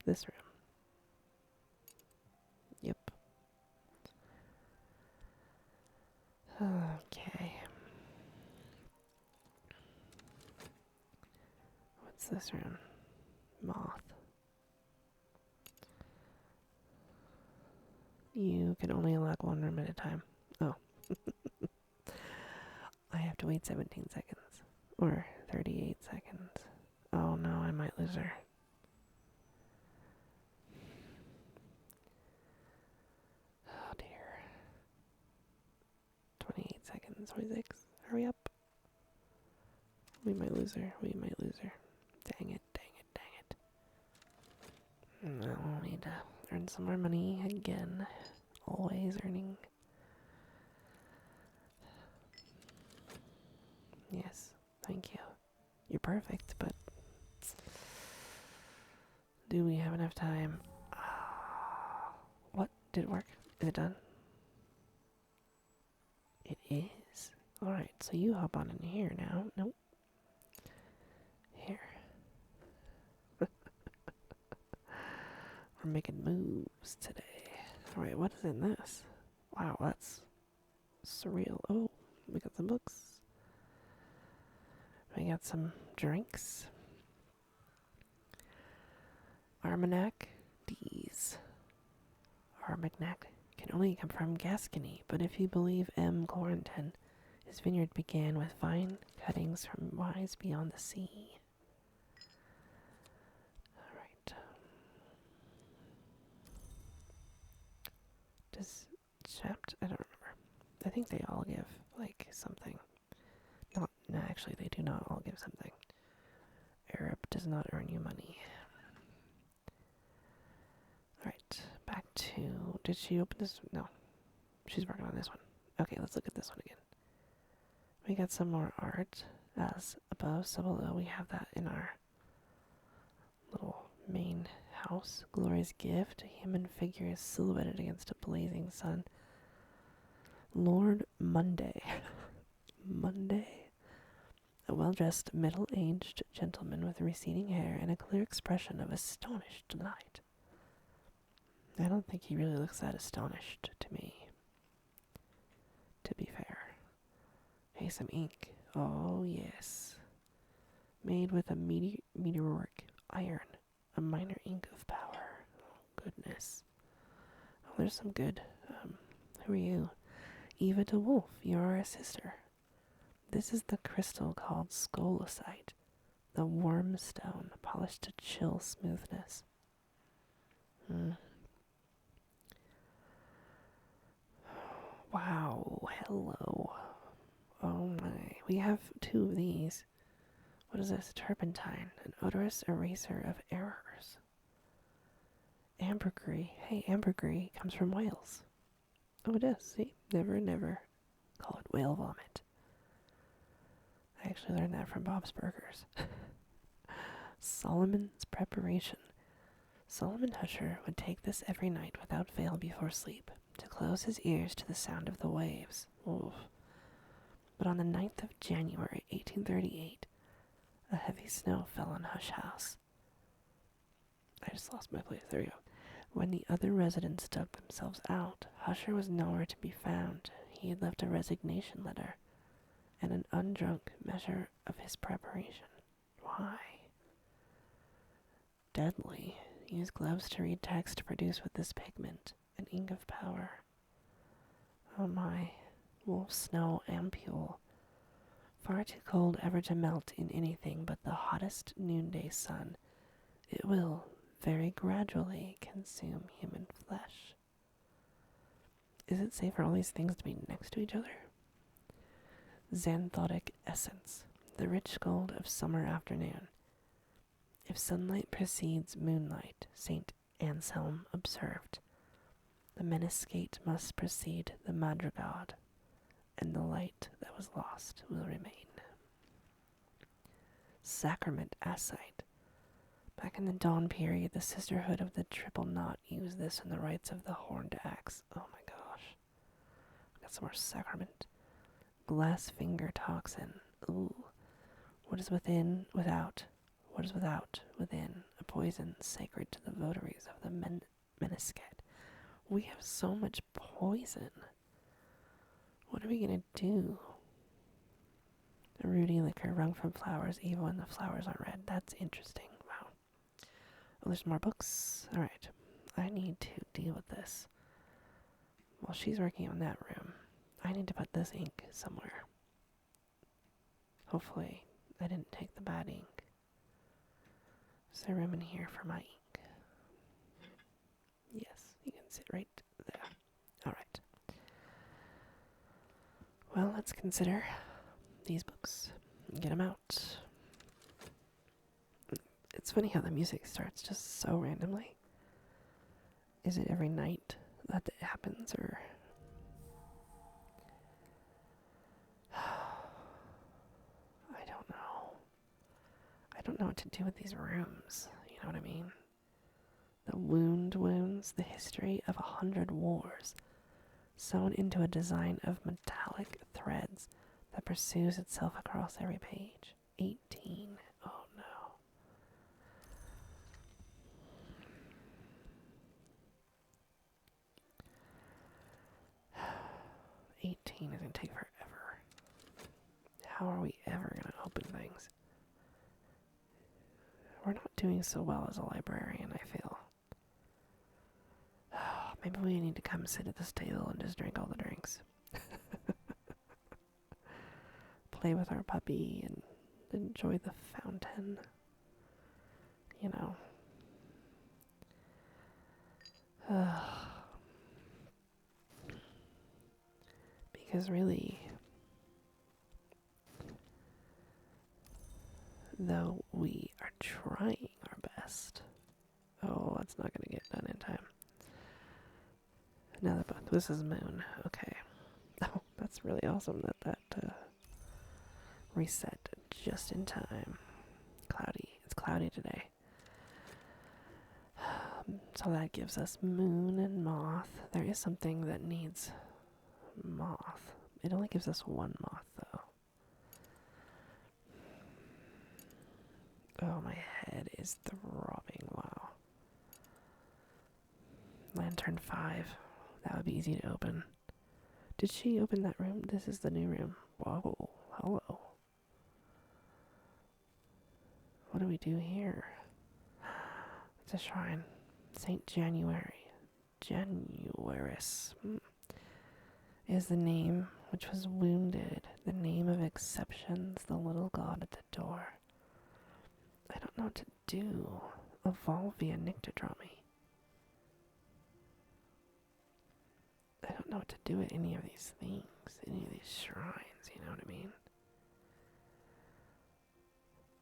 this room. Yep. Okay. What's this room? Moth. You can only unlock 1 room at a time. Oh. I have to wait 17 seconds. Or 38 seconds. Oh no, I might lose her. Oh dear. 28 seconds. 26. Hurry up. We might lose her. We might lose her. Dang it, dang it, dang it. No, we'll need to earn some more money again. Always earning. Yes, thank you. You're perfect, but do we have enough time? What? Did it work? Is it done? It is. Alright, so you hop on in here now. Nope. Here. We're making moves today. Alright, what is in this? Wow, that's surreal. Oh, we got some books. We got some drinks. Armagnac D's. Armagnac can only come from Gascony, but if you believe M. Corentin, his vineyard began with fine cuttings from wines beyond the sea. Alright. Does Chapped? I don't remember. I think they all give, like, something. No, actually, they do not all give something. Arab does not earn you money. Alright, back to... Did she open this? No. She's working on this one. Okay, let's look at this one again. We got some more art. As above, so below. We have that in our little main house. Glorious gift. A human figure is silhouetted against a blazing sun. Lord Monday. Monday. A well-dressed, middle-aged gentleman with receding hair and a clear expression of astonished delight. I don't think he really looks that astonished to me, to be fair. Hey, some ink. Oh, yes. Made with a meteoric iron, a minor ink of power. Oh, goodness. Oh, there's some good. Who are you? Eva DeWolf, you're a sister. This is the crystal called scolecite, the worm stone, polished to chill smoothness. Wow, hello. Oh my, we have two of these. What is this? Turpentine, an odorous eraser of errors. Ambergris. Hey, ambergris comes from Wales. Oh, it does. See? Never, never call it whale vomit. I actually learned that from Bob's Burgers. Solomon's preparation. Solomon Husher would take this every night without fail before sleep, to close his ears to the sound of the waves. Oof. But on the 9th of January, 1838, a heavy snow fell on Hush House. I just lost my place. There we go. When the other residents dug themselves out, Husher was nowhere to be found. He had left a resignation letter and an undrunk measure of his preparation. Why? Deadly. Use gloves to read text produced with this pigment, an ink of power. Oh my. Wolf snow ampule. Far too cold ever to melt in anything but the hottest noonday sun. It will, very gradually, consume human flesh. Is it safe for all these things to be next to each other? Xanthotic essence, the rich gold of summer afternoon. If sunlight precedes moonlight, St. Anselm observed, the meniscate must precede the madrigad, and the light that was lost will remain. Sacrament ascite. Back in the dawn period, the Sisterhood of the Triple Knot used this in the rites of the horned axe. Oh my gosh. Got some more sacrament. Glass finger toxin. Ooh. What is within, without? What is without, within? A poison sacred to the votaries of the meniscate. We have so much poison. What are we gonna do? A rooty liquor wrung from flowers, even when the flowers are red. That's interesting. Wow. Oh, there's more books. Alright. I need to deal with this. While she's working on that room, I need to put this ink somewhere. Hopefully, I didn't take the bad ink. Is there room in here for my ink? Yes, you can sit right there. Alright. Well, let's consider these books and get them out. It's funny how the music starts just so randomly. Is it every night that it happens, or... I don't know. I don't know what to do with these rooms. You know what I mean? The wounds, the history of 100 wars, sewn into a design of metallic threads that pursues itself across every page. 18. Oh no. 18 is going to take forever. How are we ever going to open things? We're not doing so well as a librarian, I feel. Maybe we need to come sit at this table and just drink all the drinks. Play with our puppy and enjoy the fountain. You know. Because really, though we are trying our best, oh, that's not going to get done in time. Another book. This is Moon. Okay. Oh, that's really awesome that reset just in time. Cloudy. It's cloudy today. So that gives us Moon and Moth. There is something that needs Moth. It only gives us one moth, though. Oh, my head is throbbing. Wow. Lantern 5. That would be easy to open. Did she open that room? This is the new room. Whoa. Hello. What do we do here? It's a shrine. Saint January. Januaris is the name which was wounded, the name of exceptions, the little god at the door. I don't know what to do. Evolve via Nyctodramy. I don't know what to do at any of these things, any of these shrines, you know what I mean?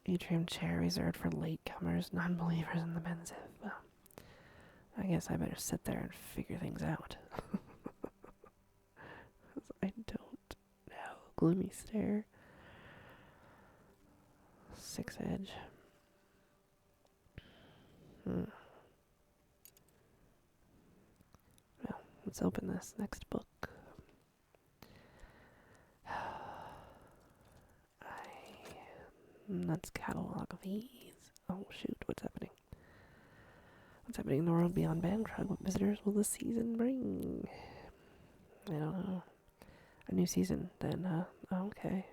Atrium chair reserved for latecomers, non-believers in the Benziv. Well, I guess I better sit there and figure things out. I don't know. Gloomy stare. 6 edge. Well, let's open this next book. Let's catalog these. Oh shoot, what's happening? What's happening in the world beyond Bancrug? What visitors will the season bring? I don't know. A new season, then, huh? Oh, okay.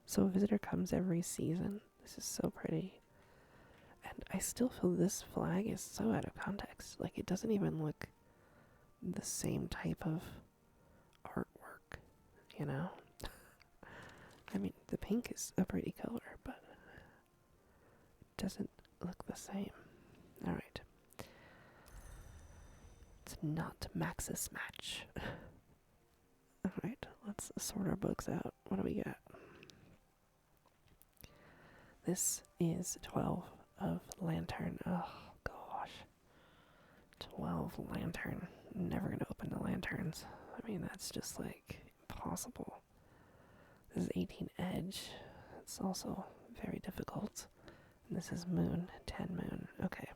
So a visitor comes every season. This is so pretty. And I still feel this flag is so out of context. Like, it doesn't even look the same type of artwork, you know? I mean, the pink is a pretty color, but it doesn't look the same. Alright. It's not Maxis match. Alright, let's sort our books out. What do we got? This is 12 of Lantern. Oh, gosh. 12 Lantern. Never gonna open the lanterns. I mean, that's just, like, impossible. This is 18 Edge. It's also very difficult. And this is Moon. 10 Moon. Okay.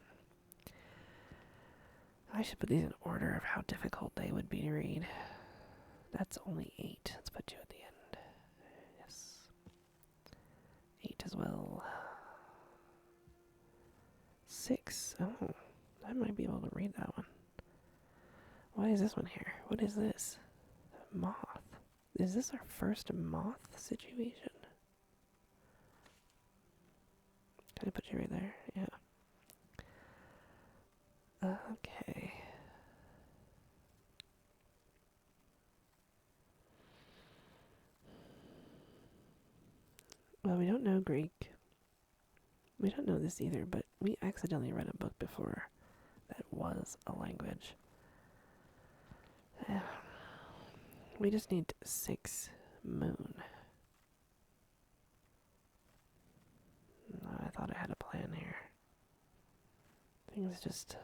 I should put these in order of how difficult they would be to read. That's only 8. Let's put you at the end. Yes. 8 as well. 6. Oh, I might be able to read that one. Why is this one here? What is this? Moth. Is this our first moth situation? Can I put you right there? Yeah. Okay. Well, we don't know Greek. We don't know this either, but we accidentally read a book before that was a language. We just need 6 Moon. I thought I had a plan here. Things just...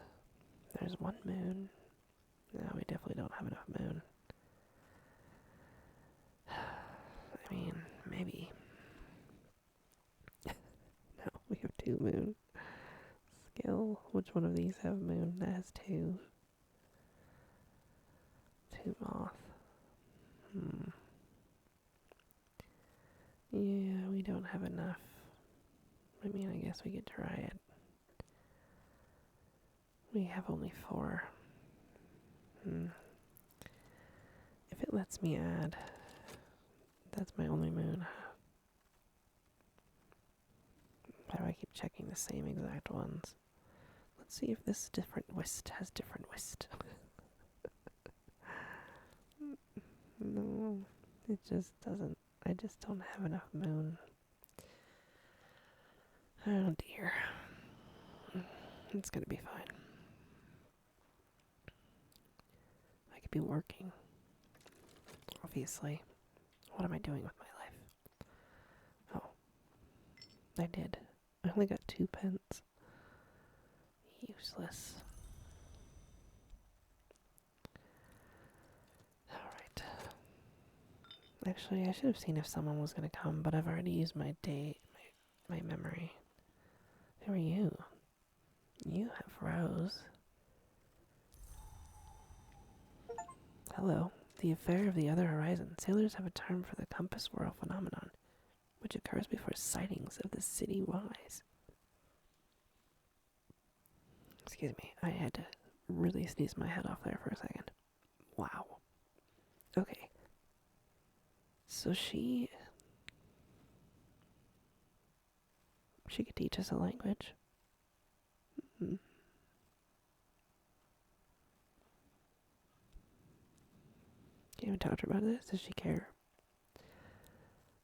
There's 1 Moon. No, we definitely don't have enough Moon. I mean, maybe. No, we have 2 Moon. Skill. Which one of these have Moon? That has 2. 2 Moth. Yeah, we don't have enough. I mean, I guess we could try it. We have only 4. If it lets me add, that's my only Moon. Why do I keep checking the same exact ones? Let's see if this different whist has different whist. No, it just doesn't. I just don't have enough Moon. Oh dear. It's gonna be fine. I could be working. Obviously. What am I doing with my life? Oh. I did. I only got 2 pence. Useless. Alright. Actually, I should have seen if someone was gonna come, but I've already used my date, my memory. Who are you? You have Rose. Hello. The affair of the other horizon. Sailors have a term for the compass whirl phenomenon, which occurs before sightings of the city rise. Excuse me, I had to really sneeze my head off there for a second. Wow. Okay. So she could teach us a language. We haven't talked about this. Does she care?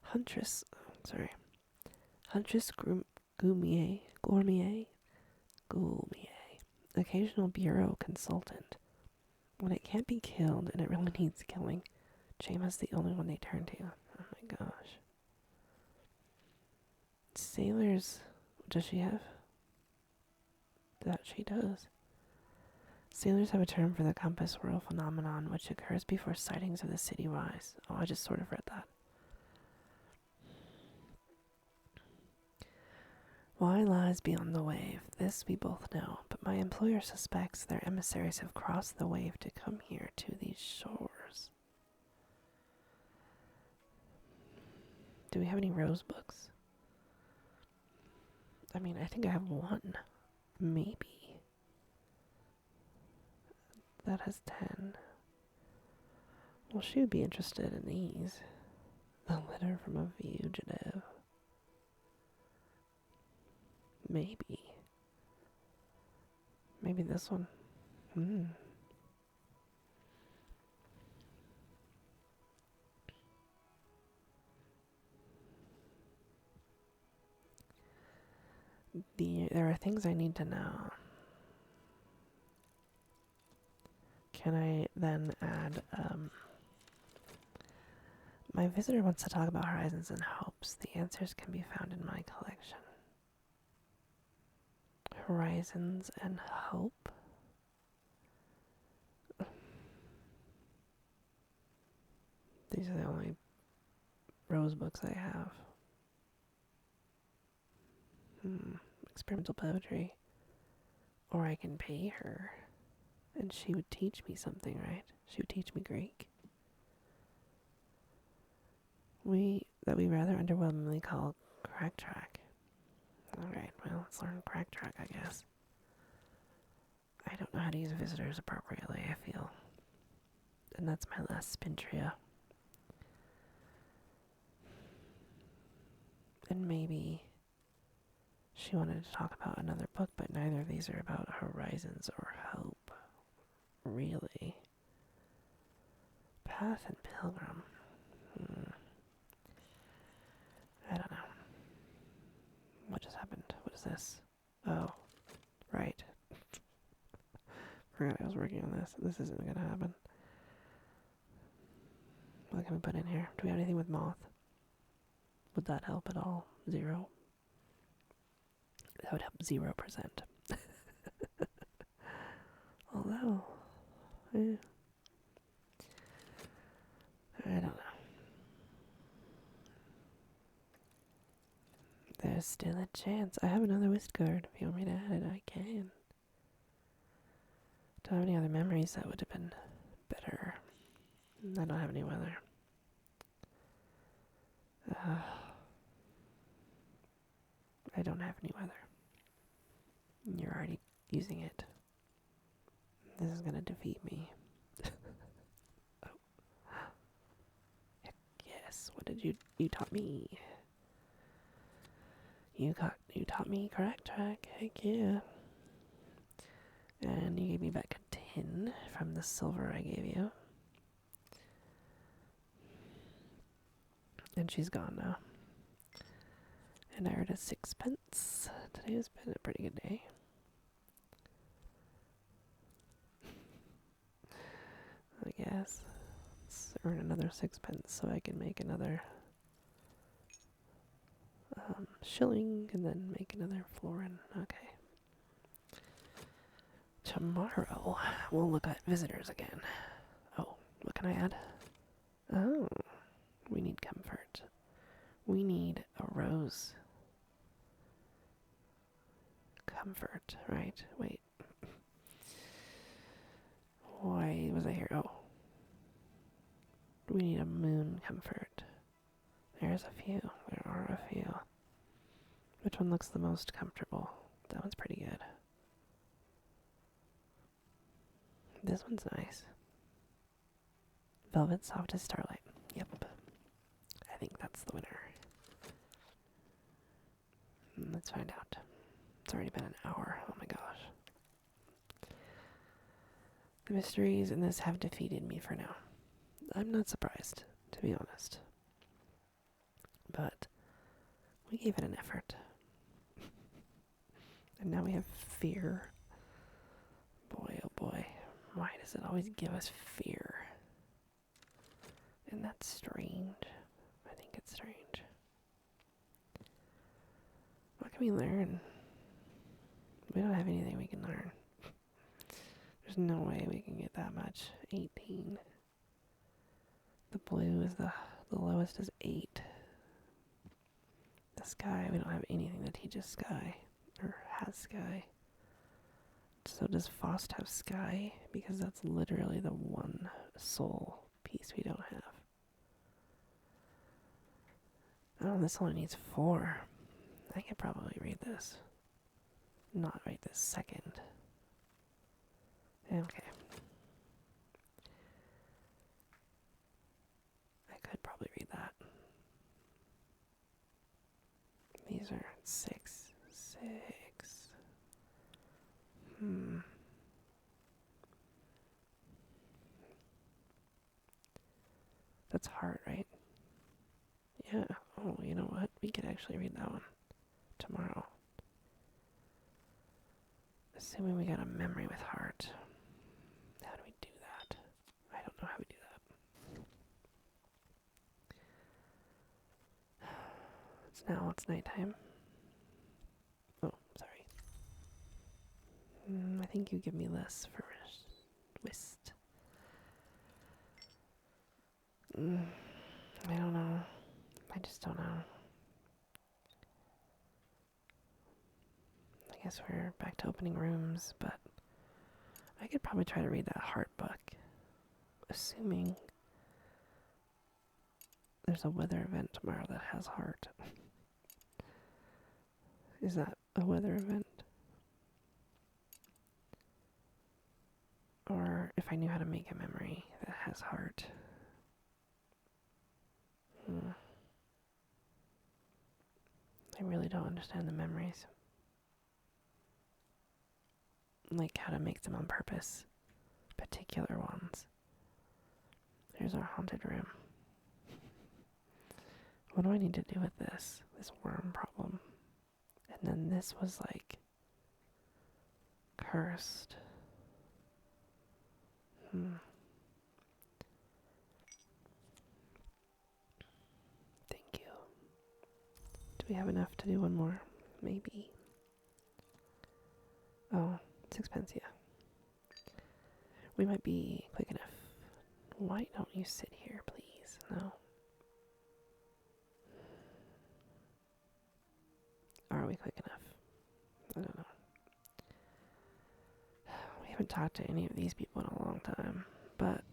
Huntress. Sorry. Huntress Gourmier. Occasional bureau consultant. When it can't be killed and it really needs killing, Chama's the only one they turn to. Oh my gosh. Sailors. Does she have? That she does. Sailors have a term for the compass whirl phenomenon, which occurs before sightings of the city rise. Oh, I just sort of read that. Why lies beyond the wave? This we both know, but my employer suspects their emissaries have crossed the wave to come here to these shores. Do we have any rose books? I mean, I think I have one. Maybe. That has 10. Well, she would be interested in these. The letter from a fugitive. Maybe. Maybe this one. There are things I need to know. Can I then add, my visitor wants to talk about horizons and hopes. The answers can be found in my collection. Horizons and hope? These are the only rose books I have. Experimental poetry. Or I can pay her. And she would teach me something, right? She would teach me Greek. That we rather underwhelmingly call crack track. Alright, well, let's learn crack track, I guess. I don't know how to use visitors appropriately, I feel. And that's my last spin trio. And maybe she wanted to talk about another book, but neither of these are about horizons or hope. Really. Path and Pilgrim. I don't know. What just happened? What is this? Oh, right. Forgot I was working on this. This isn't gonna happen. What can we put in here? Do we have anything with moth? Would that help at all? 0? That would help 0%. Although, I don't know. There's still a chance. I have another whist card. If you want me to add it, I can. Don't have any other memories that would have been better. I don't have any weather. I don't have any weather. You're already using it. This is gonna defeat me. Oh. Heck yes. What did you taught me? You taught me correct track. Heck yeah. And you gave me back a 10 from the silver I gave you. And she's gone now. And I earned a 6 pence. Today has been a pretty good day. I guess. Let's earn another 6 pence so I can make another shilling and then make another florin. Okay. Tomorrow we'll look at visitors again. Oh, what can I add? Oh, we need comfort. We need a rose. Comfort, right? Wait. Why was I here? Oh. We need a moon comfort. There's a few. There are a few. Which one looks the most comfortable? That one's pretty good. This one's nice. Velvet soft as starlight. Yep. I think that's the winner. Let's find out. It's already been an hour. Oh my gosh. The mysteries in this have defeated me for now. I'm not surprised, to be honest. But we gave it an effort. And now we have fear. Boy, oh boy. Why does it always give us fear? Isn't that strange? I think it's strange. What can we learn? We don't have anything we can learn. There's no way we can get that much. 18. The blue is the lowest is 8. The sky, we don't have anything that teaches sky. Or has sky. So does Faust have sky? Because that's literally the one soul piece we don't have. Oh, this only needs 4. I could probably read this. Not right this second. Okay. I could probably read that. These are 6. That's hard, right? Yeah. Oh, you know what? We could actually read that one tomorrow. Assuming we got a memory with heart. How do we do that? I don't know how we do that. It's nighttime. Oh, sorry. I think you give me less for whist. I don't know. I just don't know. I guess we're back to opening rooms, but I could probably try to read that heart book. Assuming there's a weather event tomorrow that has heart. Is that a weather event? Or if I knew how to make a memory that has heart. I really don't understand the memories. Like how to make them on purpose. Particular ones. Here's our haunted room. What do I need to do with this? This worm problem. And then this was like cursed. Thank you. Do we have enough to do one more? Maybe. Oh, 6 pence, yeah. We might be quick enough. Why don't you sit here, please? No. Are we quick enough? I don't know. We haven't talked to any of these people in a long time, but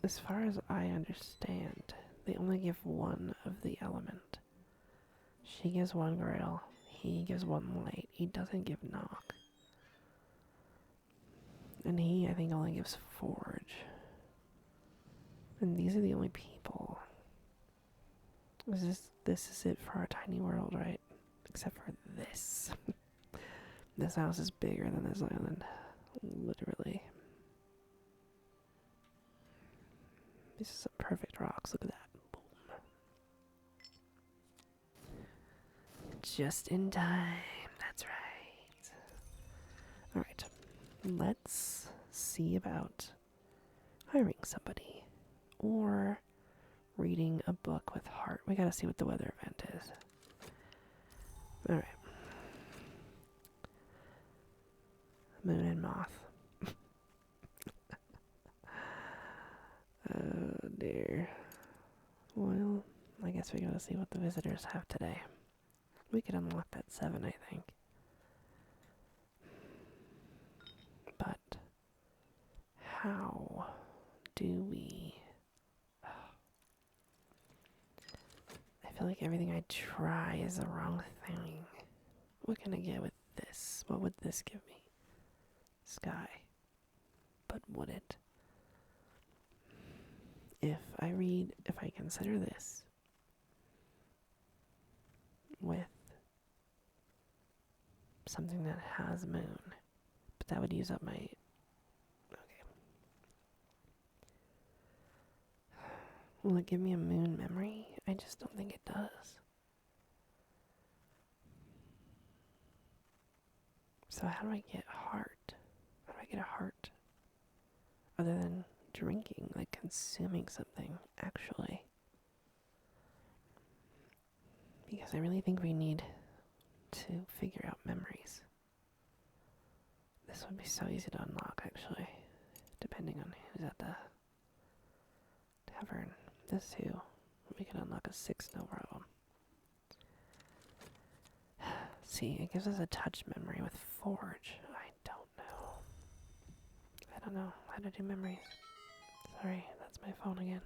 as far as I understand, they only give one of the element. She gives 1 grail, he gives 1 light. He doesn't give knock. And he, I think, only gives forge. And these are the only people. This is it for our tiny world, right? Except for this. This house is bigger than this island. Literally. These are some perfect rocks. Look at that. Boom. Just in time. That's right. Alright. Let's see about hiring somebody. Or reading a book with heart. We gotta see what the weather event is. Alright. Moon and moth. Oh dear. Well, I guess we gotta see what the visitors have today. We could unlock that 7, I think. But how do we... I feel like everything I try is the wrong thing. What can I get with this? What would this give me? Sky. But would it? If I consider this with something that has moon, that would use up my... Okay. Will it give me a moon memory? I just don't think it does. So how do I get heart? How do I get a heart? Other than drinking, like consuming something, actually. Because I really think we need to figure out memories. This would be so easy to unlock, actually. Depending on who's at the tavern. This too. We can unlock a 6, no problem. See, it gives us a touch memory with Forge. I don't know how to do memories. Sorry, that's my phone again.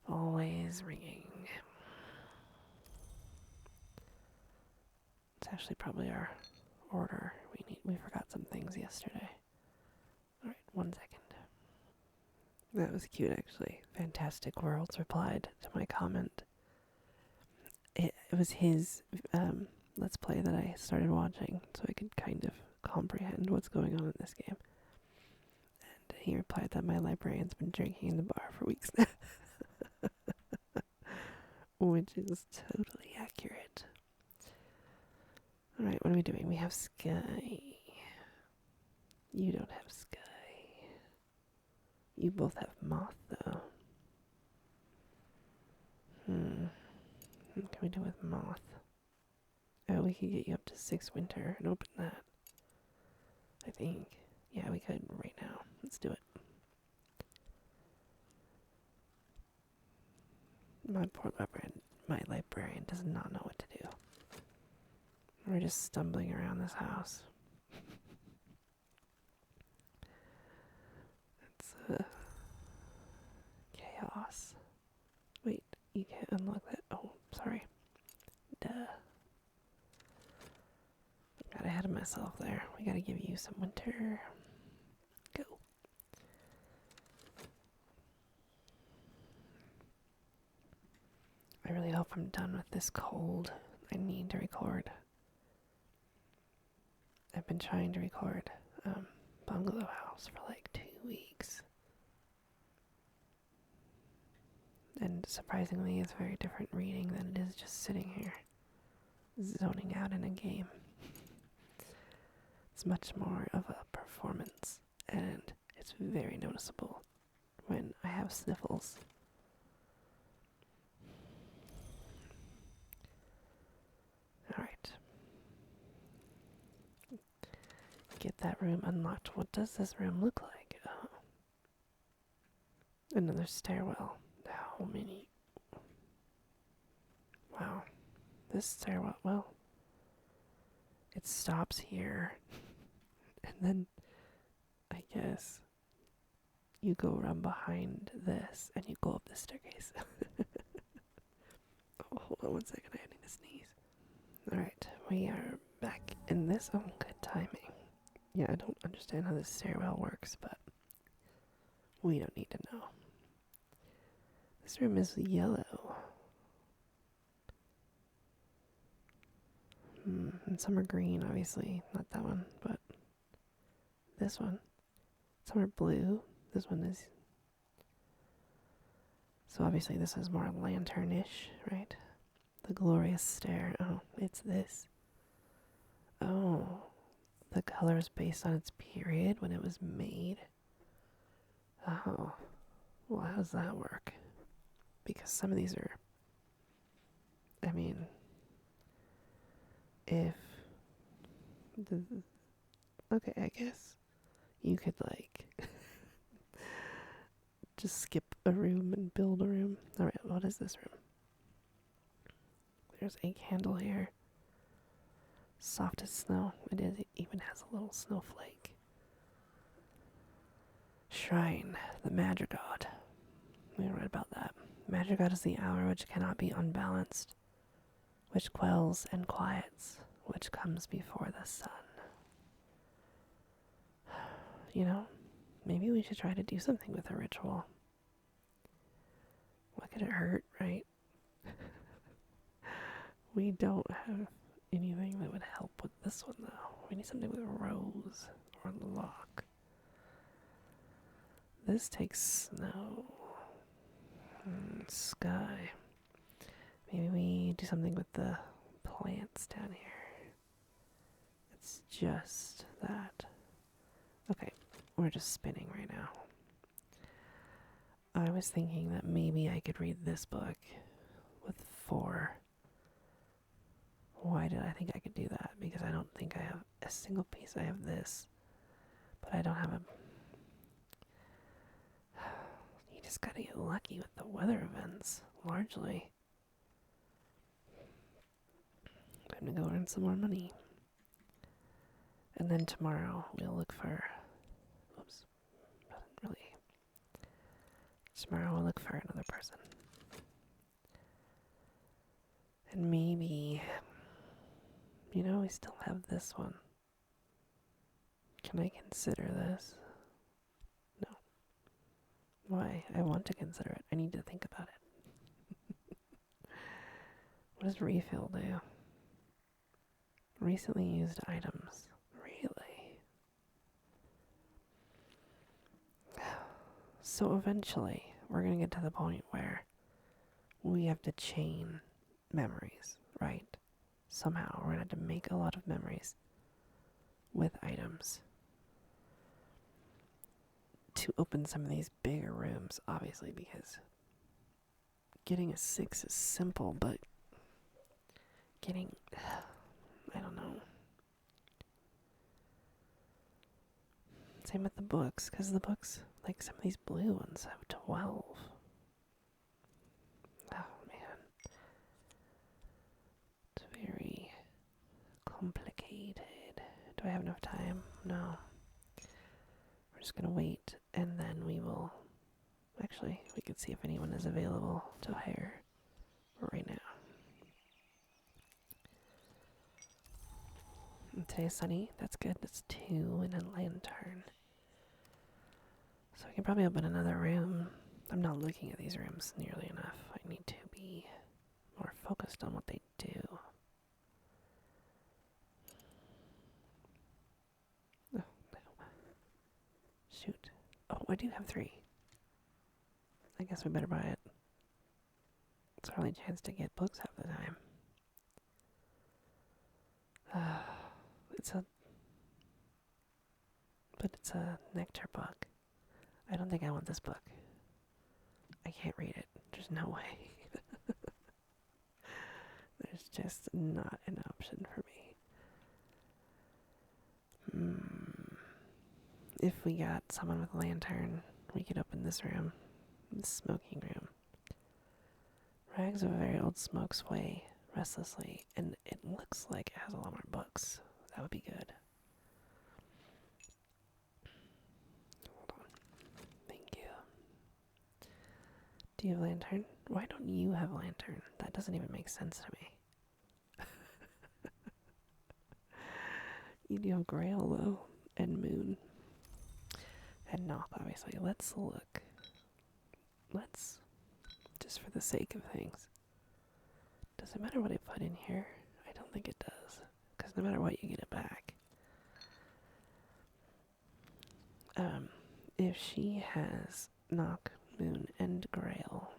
Always ringing. It's actually probably our order. We forgot some things yesterday. Alright, 1 second. That was cute, actually. Fantastic Worlds replied to my comment. It was his Let's Play that I started watching, so I could kind of comprehend what's going on in this game. And he replied that my librarian's been drinking in the bar for weeks now. Which is totally accurate. Alright, what are we doing? We have Sky. You don't have Sky. You both have Moth, though. What can we do with Moth? Oh, we could get you up to 6 winter and open that. I think. Yeah, we could right now. Let's do it. My librarian does not know what to do. We're just stumbling around this house. It's chaos. Wait, you can't unlock that. Oh, sorry. Duh. Got ahead of myself there. We gotta give you some winter. Go. I really hope I'm done with this cold. I need to record. I've been trying to record Bungalow House for like 2 weeks. And surprisingly, it's very different reading than it is just sitting here, zoning out in a game. It's much more of a performance, and it's very noticeable when I have sniffles. Alright. Get that room unlocked. What does this room look like? Oh. Another stairwell. How many? Wow. This stairwell, well, it stops here. And then, I guess, you go around behind this and you go up the staircase. Oh, hold on 1 second. I need to sneeze. Alright, we are back in this. Oh, good timing. Yeah, I don't understand how this stairwell works, but we don't need to know. This room is yellow. And some are green, obviously. Not that one, but this one. Some are blue. This one is... So obviously this is more lantern-ish, right? The glorious stair. Oh, it's this. Oh, the color is based on its period when it was made. Oh, well, how does that work? Because some of these are... I mean... If... Okay, I guess you could, like... just skip a room and build a room. Alright, what is this room? There's a candle here. Soft as snow. It is. It even has a little snowflake. Shrine. The Madrigal. We read about that. Madrigal is the hour which cannot be unbalanced, which quells and quiets, which comes before the sun. You know, maybe we should try to do something with a ritual. What could it hurt, right? We don't have anything that would help with this one, though. We We need something with rose or lock. This takes snow. Sky. Maybe we do something with the plants down here. It's just that. Okay, we're just spinning right now. I was thinking that maybe I could read this book with 4. Why did I think I could do that? Because I don't think I have a single piece. I have this, but I don't have a... You just gotta get lucky with the weather events, largely. Time to go earn some more money. And then tomorrow we'll look for... Oops. Doesn't really... Tomorrow we'll look for another person. And maybe... You know, we still have this one. Can I consider this? No. Why? I want to consider it. I need to think about it. What does refill do? Recently used items. Really? So eventually, we're going to get to the point where we have to chain memories, right? Somehow, we're going to have to make a lot of memories with items to open some of these bigger rooms, obviously, because getting a 6 is simple, but getting... I don't know. Same with the books, because the books, like some of these blue ones, have 12. Oh, man. It's very complicated. Do I have enough time? No. We're just going to wait, and then we will... Actually, we could see if anyone is available to hire right now. Today's sunny. That's good. That's 2 and a lantern. So we can probably open another room. I'm not looking at these rooms nearly enough. I need to be more focused on what they do. Oh, no. Shoot. Oh, I do have 3. I guess we better buy it. It's our only chance to get books half the time. It's a nectar book. I don't think I want this book. I can't read it. There's no way. There's just not an option for me. If we got someone with a lantern, we could open this room. The smoking room. Rags of a very old smoke sway restlessly, and it looks like it has a lot more books. That would be good. Hold on. Thank you. Do you have a lantern? Why don't you have a lantern? That doesn't even make sense to me. You do have Grail, though, and Moon. And Knock, obviously. Let's look. Let's, just for the sake of things. Does it matter what I put in here? I don't think it does. Because no matter what, you get it back. If she has Knock, Moon, and Grail.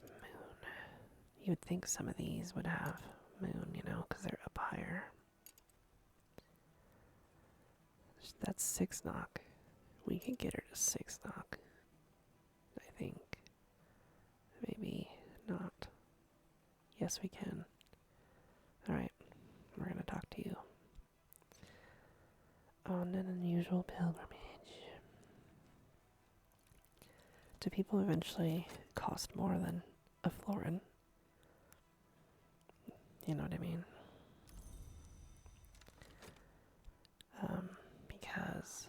Moon. You would think some of these would have Moon, you know, because they're up higher. That's 6 Knock. We can get her to 6 Knock. I think. Maybe not. Yes, we can. Alright. We're going to talk to you. On an unusual pilgrimage. Do people eventually cost more than a florin? You know what I mean? Because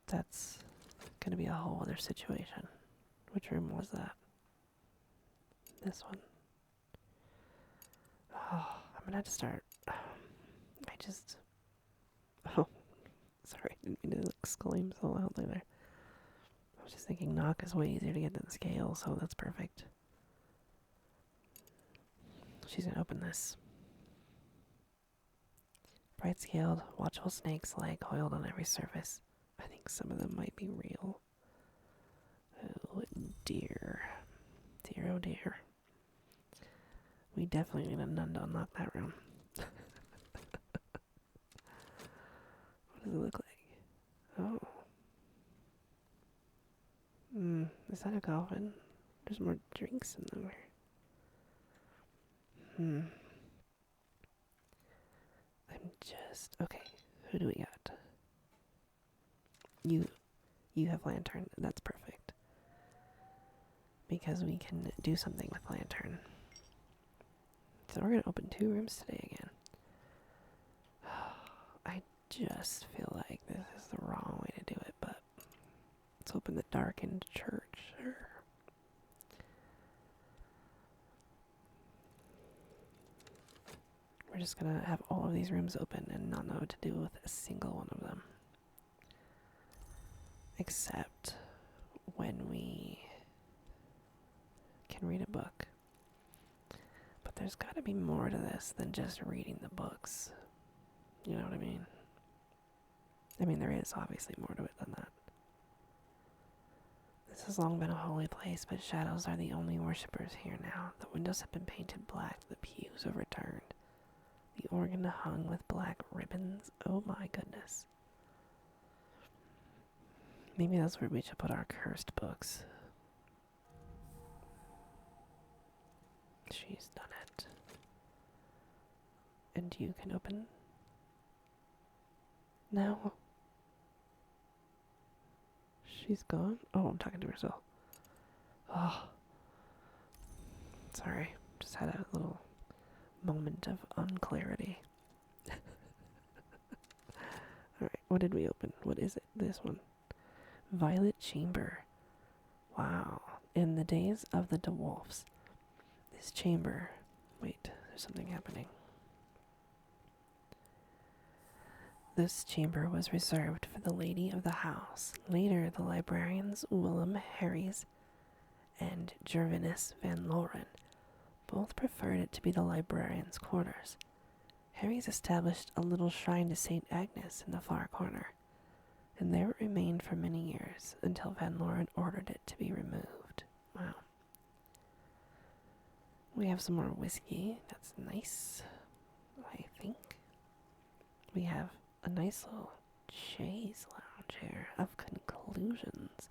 that's going to be a whole other situation. Which room was that? This one. Oh, I'm going to have to start. Oh, sorry, I didn't mean to exclaim so loudly there. I was just thinking Knock is way easier to get than Scale, so that's perfect. She's going to open this. Bright scaled, watchful snakes lie coiled on every surface. I think some of them might be real. Oh dear. Dear, oh dear. We definitely need a nun to unlock that room. What does it look like? Oh. Is that a coffin? There's more drinks in there. I'm just... Okay, who do we got? You have lantern. That's perfect. Because we can do something with lantern. So we're going to open 2 rooms today again. I just feel like this is the wrong way to do it, but let's open the darkened church. Sure. We're just going to have all of these rooms open and not know what to do with a single one of them. Except when we can read a book. But there's got to be more to this than just reading the books. You know what I mean? I mean, there is obviously more to it than that. This has long been a holy place, but shadows are the only worshippers here now. The windows have been painted black, the pews overturned. The organ hung with black ribbons. Oh my goodness. Maybe that's where we should put our cursed books. She's done it. And you can open now. She's gone? Oh, I'm talking to herself. Oh. Sorry. Just had a little moment of unclarity. Alright, what did we open? What is it? This one. Violet Chamber. Wow. In the days of the dwarfs, this chamber... Wait, there's something happening. This chamber was reserved for the lady of the house. Later, the librarians Willem Harries and Gervinus Van Loren both preferred it to be the librarian's quarters. Harries established a little shrine to St. Agnes in the far corner, and there it remained for many years until Van Loren ordered it to be removed. Wow. We have some more whiskey. That's nice, I think. We have a nice little chaise lounge here of conclusions.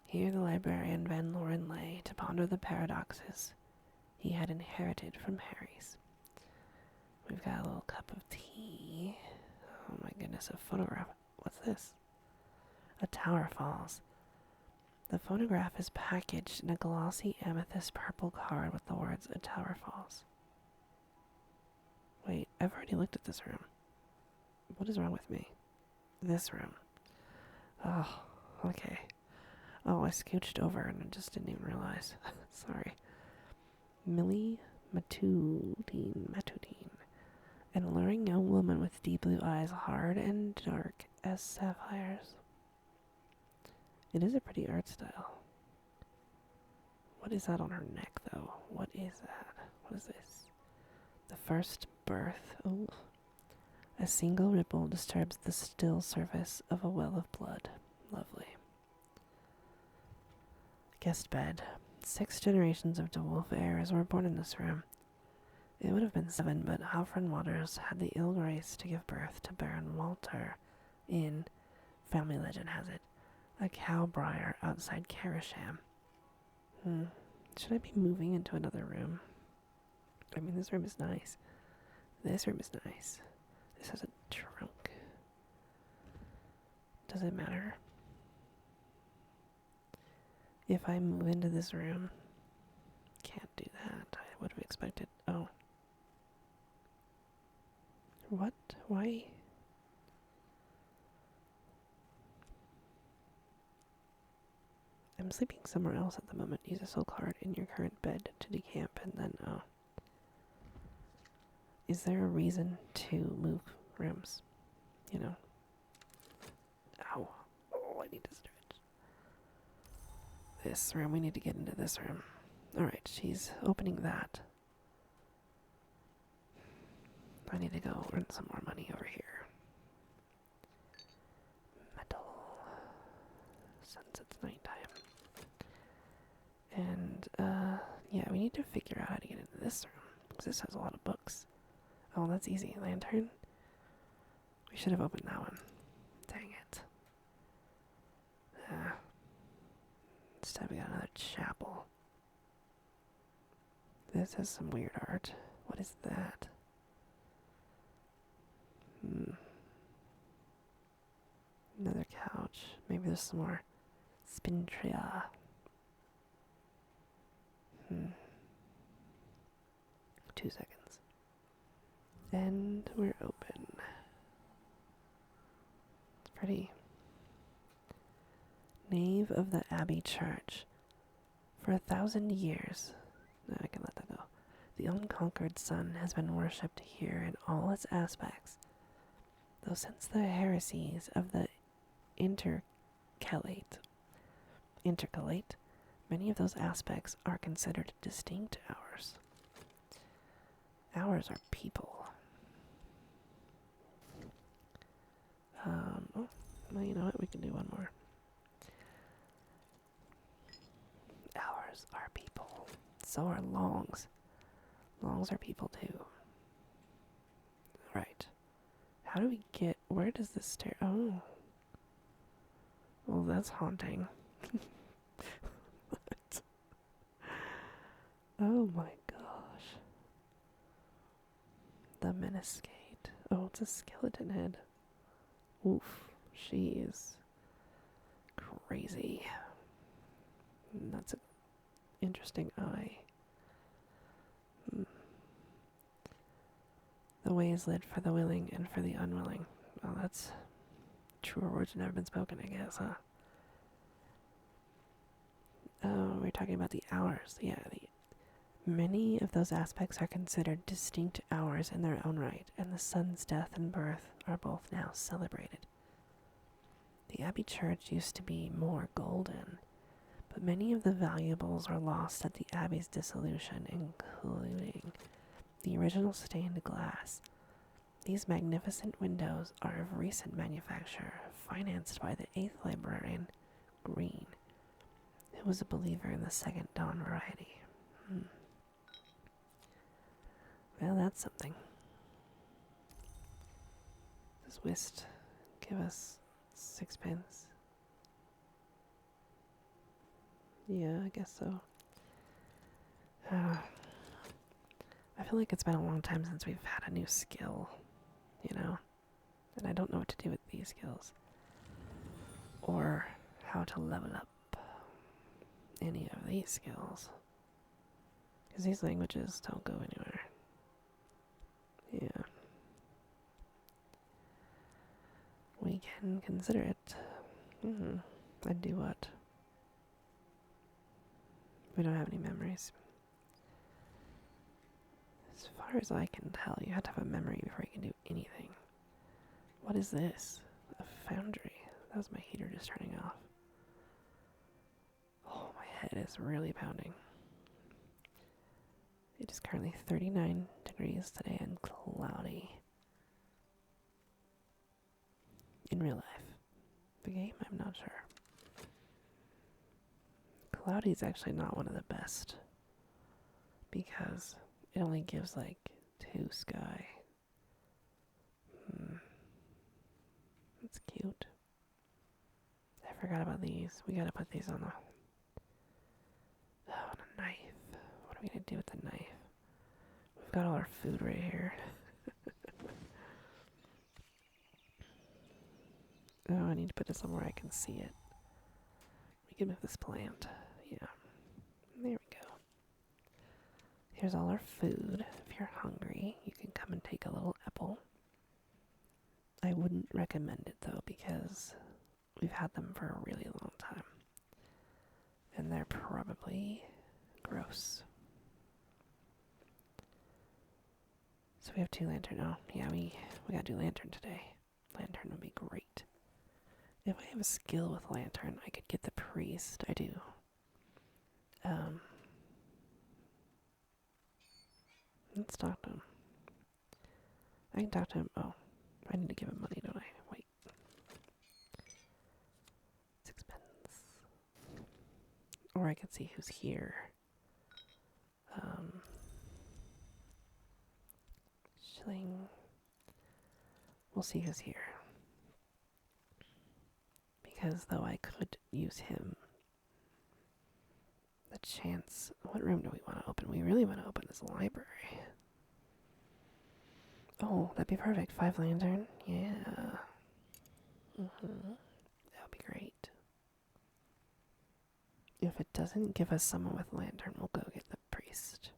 Here the librarian Van Loren lay to ponder the paradoxes he had inherited from Harry's. We've got a little cup of tea. Oh my goodness, a photograph. What's this? A tower falls. The photograph is packaged in a glossy amethyst purple card with the words, "A tower falls." Wait, I've already looked at this room. What is wrong with me? This room. Oh, okay. Oh, I scooched over and I just didn't even realize. Sorry. Millie Matutine. An alluring young woman with deep blue eyes, hard and dark as sapphires. It is a pretty art style. What is that on her neck, though? What is that? What is this? The first birth. Oh. A single ripple disturbs the still surface of a well of blood. Lovely. Guest bed. 6 generations of DeWolf heirs were born in this room. It would have been 7, but Halfren Waters had the ill grace to give birth to Baron Walter in, family legend has it, a cow briar outside Carisham. Should I be moving into another room? I mean, this room is nice. This room is nice. This has a trunk. Does it matter? If I move into this room, can't do that. I would have expected. Oh. What? Why? I'm sleeping somewhere else at the moment. Use a soul card in your current bed to decamp and then, oh. Is there a reason to move rooms? You know? Ow. Oh, I need to stretch. This room, we need to get into this room. Alright, she's opening that. I need to go earn some more money over here. Metal. Since it's nighttime. And, yeah, we need to figure out how to get into this room. Because this has a lot of books. Oh, that's easy. Lantern. We should have opened that one. Dang it. Instead we got another chapel. This has some weird art. What is that? Another couch. Maybe there's some more Spintria. 2 seconds. And we're open. It's pretty. Nave of the Abbey Church. For 1,000 years. No, I can let that go. The unconquered sun has been worshipped here in all its aspects. Though since the heresies of the intercalate, many of those aspects are considered distinct ours. Ours are people. Well, you know what? We can do one more. Ours are people. So are longs. Longs are people too. Right. How do we get... Where does this stair... Oh. Well, that's haunting. What? Oh my gosh. The Meniscate. Oh, it's a skeleton head. Oof. She is crazy. That's an interesting eye. The way is lit for the willing and for the unwilling. Well, that's truer words have never been spoken, I guess, huh? Oh, we're talking about the hours. Yeah, many of those aspects are considered distinct hours in their own right, and the sun's death and birth are both now celebrated. The Abbey Church used to be more golden, but many of the valuables are lost at the Abbey's dissolution, including the original stained glass. These magnificent windows are of recent manufacture, financed by the 8th librarian, Green, who was a believer in the Second Dawn variety. Well, that's something. Does whist give us 6pence? Yeah, I guess so. I feel like it's been a long time since we've had a new skill, you know? And I don't know what to do with these skills. Or how to level up any of these skills. Because these languages don't go anywhere. Yeah. We can consider it. I'd do what? We don't have any memories. As far as I can tell, you have to have a memory before you can do anything. What is this? A foundry. That was my heater just turning off. Oh, my head is really pounding. It is currently 39 degrees today and cloudy. In real life. The game, I'm not sure. Cloudy is actually not one of the best. Because it only gives like 2 sky. That's cute. I forgot about these. We gotta put these on the... Oh, and a knife. What are we gonna do with the knife? We've got all our food right here. Oh, I need to put it somewhere I can see it. We can move this plant. Yeah. There we go. Here's all our food. If you're hungry, you can come and take a little apple. I wouldn't recommend it though, because we've had them for a really long time. And they're probably gross. So we have 2 lantern. Oh, yeah, we gotta do lantern today. Lantern would be great. If I have a skill with lantern, I could get the priest. I do. Let's talk to him. I can talk to him. Oh, I need to give him money, don't I? Wait. 6 pence. Or I can see who's here. Shilling. We'll see who's here. Because though I could use him, the chance. What room do we want to open? We really want to open this library. Oh, that'd be perfect. 5 lantern. Yeah. That would be great. If it doesn't give us someone with lantern, we'll go get the priest.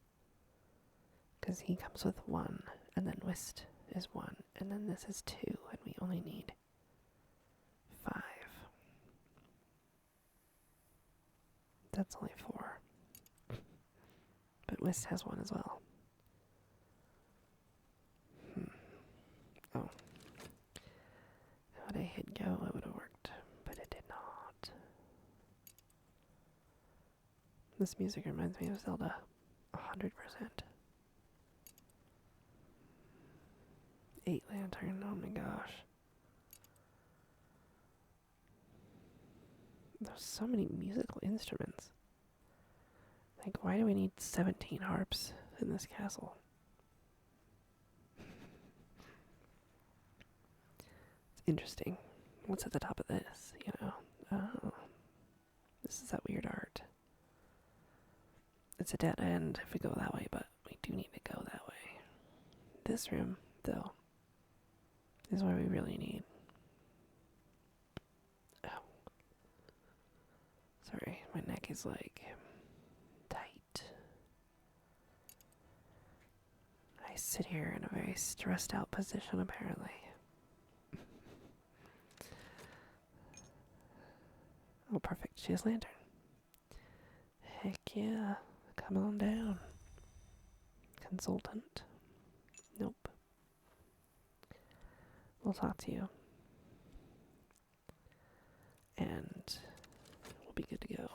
Because he comes with 1, and then whist is 1, and then this is 2, and we only need 5. That's only 4. But whist has 1 as well. Oh. Had I hit go, it would have worked, but it did not. This music reminds me of Zelda. 100%. 8 lantern, oh my gosh. There's so many musical instruments. Like, why do we need 17 harps in this castle? It's interesting. What's at the top of this, you know? Oh. This is that weird art. It's a dead end if we go that way, but we do need to go that way. This room, though, is where we really need. Oh. Sorry, my neck is like tight. I sit here in a very stressed out position, apparently. Oh, perfect. She has lantern. Heck yeah. Come on down. Consultant. Nope. We'll talk to you. And we'll be good to go.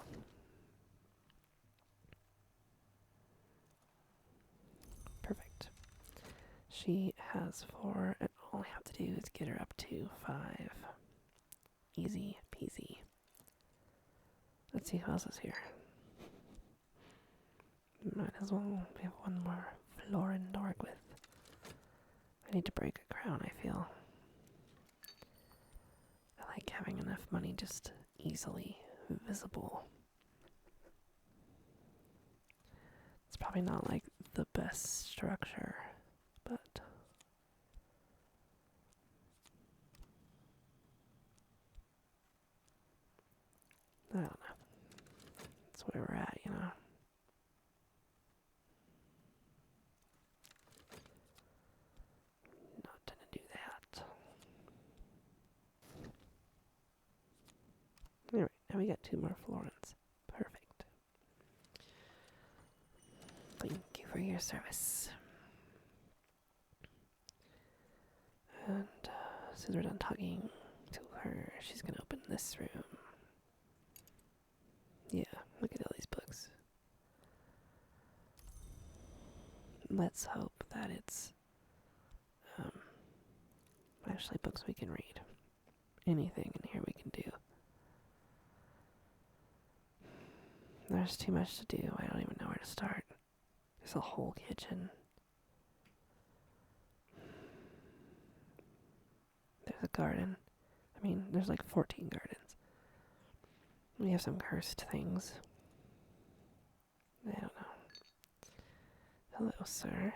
Perfect. She has 4, and all I have to do is get her up to 5. Easy peasy. Let's see who else is here. Might as well. We have 1 more florin to work with. I need to break a crown, I feel. I like having enough money just easily visible. It's probably not like the best structure, but I don't know. That's where we're at, you know. Not gonna do that. Alright, now we got 2 more florins. Perfect. Thank you for your service. And as we're done talking to her, she's gonna open this room. Yeah, look at all these books. Let's hope that it's actually books we can read. Anything in here we can do. There's too much to do. I don't even know where to start. There's a whole kitchen. There's a garden. I mean, there's like 14 gardens. We have some cursed things. I don't know. Hello, sir.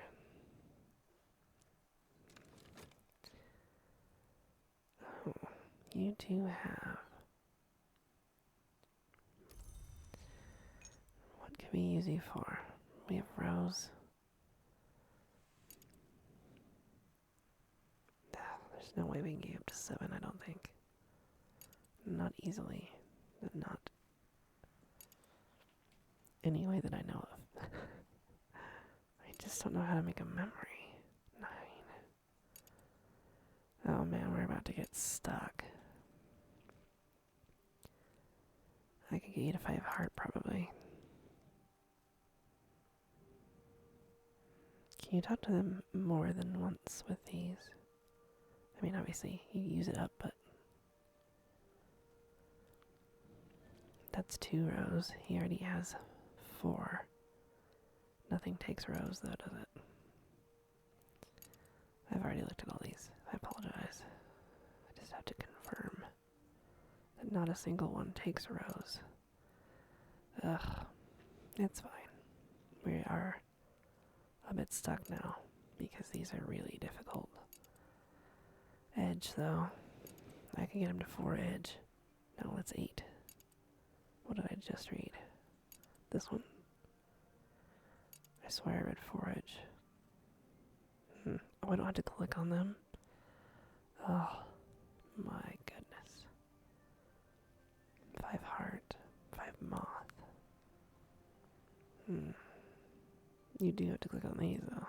Oh, you do have. What can we use you for? We have Rose. There's no way we can get up to 7, I don't think. Not easily. Not any way that I know of. I just don't know how to make a memory. 9. Oh man, we're about to get stuck. I could get you to 5 heart probably. Can you talk to them more than once with these? I mean, obviously, you use it up, but that's 2 rows. He already has 4. Nothing takes rows, though, does it? I've already looked at all these. I apologize. I just have to confirm that not a single one takes rows. Ugh. It's fine. We are a bit stuck now because these are really difficult. Edge, though. I can get him to 4 edge. No, that's 8. What did I just read? This one? I swear I read 4 edge. Oh, I don't have to click on them. Oh, my goodness. 5 heart. 5 moth. You do have to click on these, though.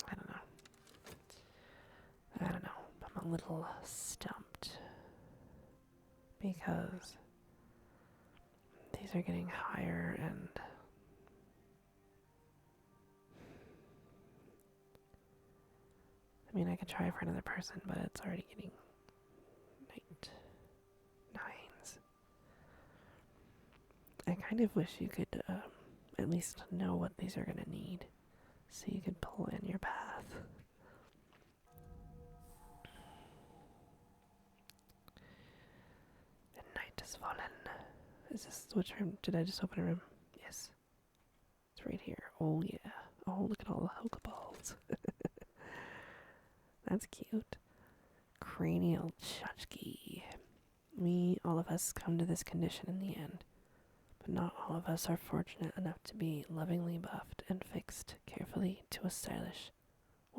I don't know. I'm a little stumped. Because these are getting higher and I mean, I could try for another person, but it's already getting 9s. I kind of wish you could at least know what these are going to need so you could plan your path. And night has fallen. Is this which room? Did I just open a room? Yes. It's right here. Oh, yeah. Oh, look at all the Pokeballs. That's cute. Cranial Chutchki. All of us come to this condition in the end. But not all of us are fortunate enough to be lovingly buffed and fixed carefully to a stylish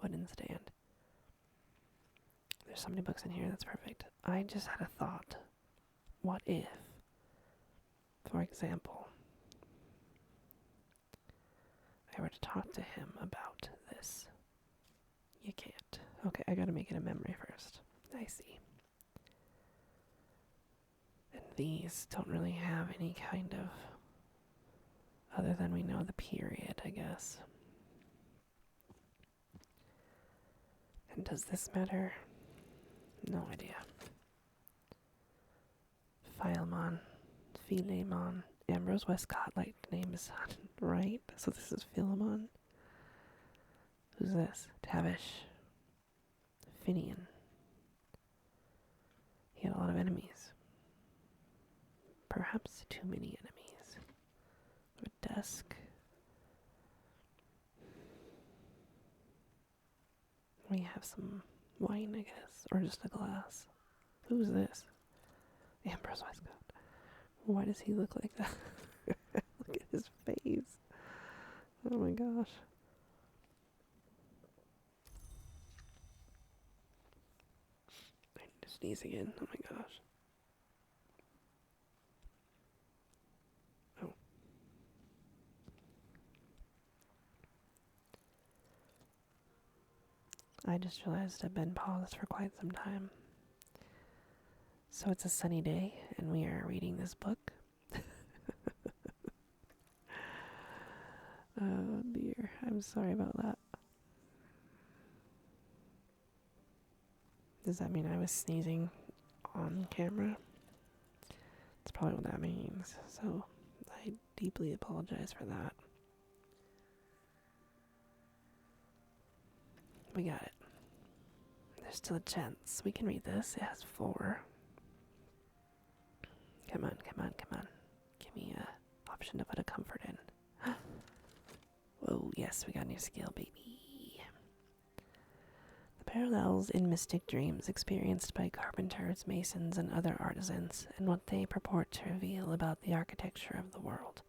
wooden stand. There's so many books in here, that's perfect. I just had a thought. What if, for example, I were to talk to him about this? You can't. Okay, I gotta make it a memory first. I see. And these don't really have any kind of, other than we know the period, I guess. And does this matter? No idea. Philemon, Philemon, Ambrose Westcott, like the name is right. So this is Philemon. Who's this? Tavish. Finian. He had a lot of enemies. Perhaps too many enemies. A desk. We have some wine, I guess. Or just a glass. Who's this? Ambrose Westcott. Why does he look like that? Look at his face. Oh my gosh. I need to sneeze again. Oh my gosh. Oh. I just realized I've been paused for quite some time. So it's a sunny day, and we are reading this book. Oh dear, I'm sorry about that. Does that mean I was sneezing on camera? That's probably what that means, so I deeply apologize for that. We got it. There's still a chance. We can read this. It has 4. Come on, come on, come on. Give me a option to put a comfort in. Whoa, yes, we got a new skill, baby. The parallels in mystic dreams experienced by carpenters, masons, and other artisans, and what they purport to reveal about the architecture of the world.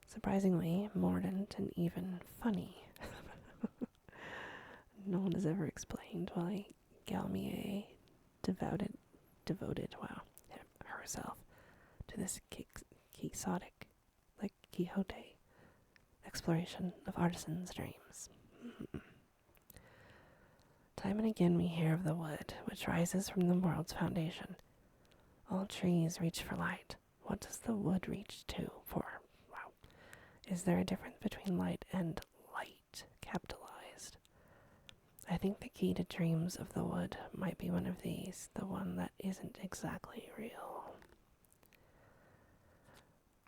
Surprisingly mordant and even funny. No one has ever explained why Galmier devoted herself to this quixotic, like Quixote, exploration of artisans' dreams. Time and again we hear of the wood, which rises from the world's foundation. All trees reach for light, What does the wood reach to for? Wow. Is there a difference between light and light capitalized? I think the key to dreams of the wood might be one of these, the one that isn't exactly real.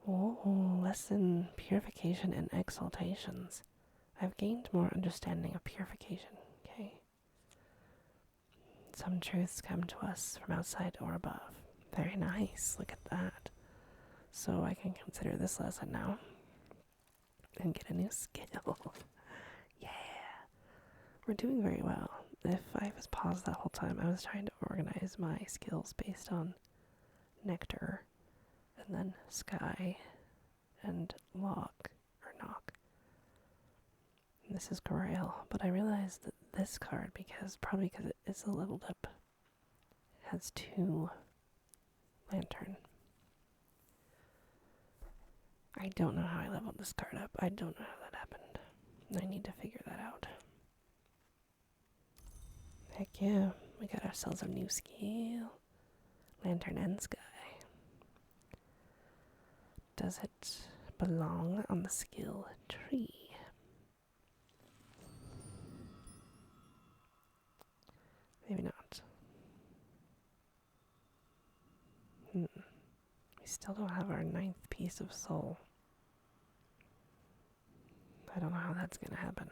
Oh, lesson purification and exaltations. I've gained more understanding of purification, okay? Some truths come to us from outside or above. Very nice, look at that. So I can consider this lesson now and get a new skill. Yeah, we're doing very well. If I was paused that whole time, I was trying to organize my skills based on nectar and then sky and lock or knock. And this is Grail, but I realized that this card, probably because it is a leveled up, has 2 lantern. I don't know how I leveled this card up. I don't know how that happened. I need to figure that out. Heck yeah, we got ourselves a new skill. Lantern and sky. Does it belong on the skill tree? Maybe not. We still don't have our 9th piece of soul. I don't know how that's gonna happen.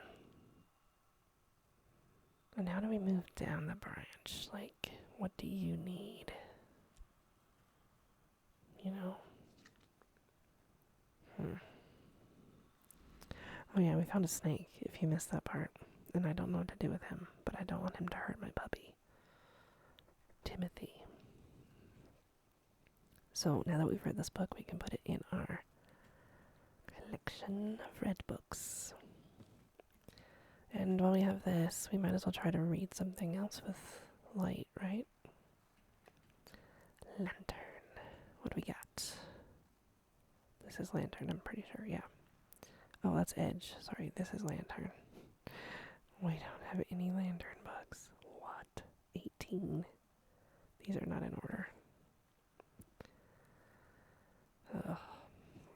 And how do we move down the branch? Like, what do you need? You know? Oh yeah, we found a snake, if you missed that part. And I don't know what to do with him, but I don't want him to hurt my puppy, Timothy. So now that we've read this book, we can put it in our collection of read books. And while we have this, we might as well try to read something else with light, right? Lantern. What do we got? This is lantern, I'm pretty sure, yeah. Oh, that's edge. Sorry, this is lantern. We don't have any lantern bugs. What? 18. These are not in order. Ugh.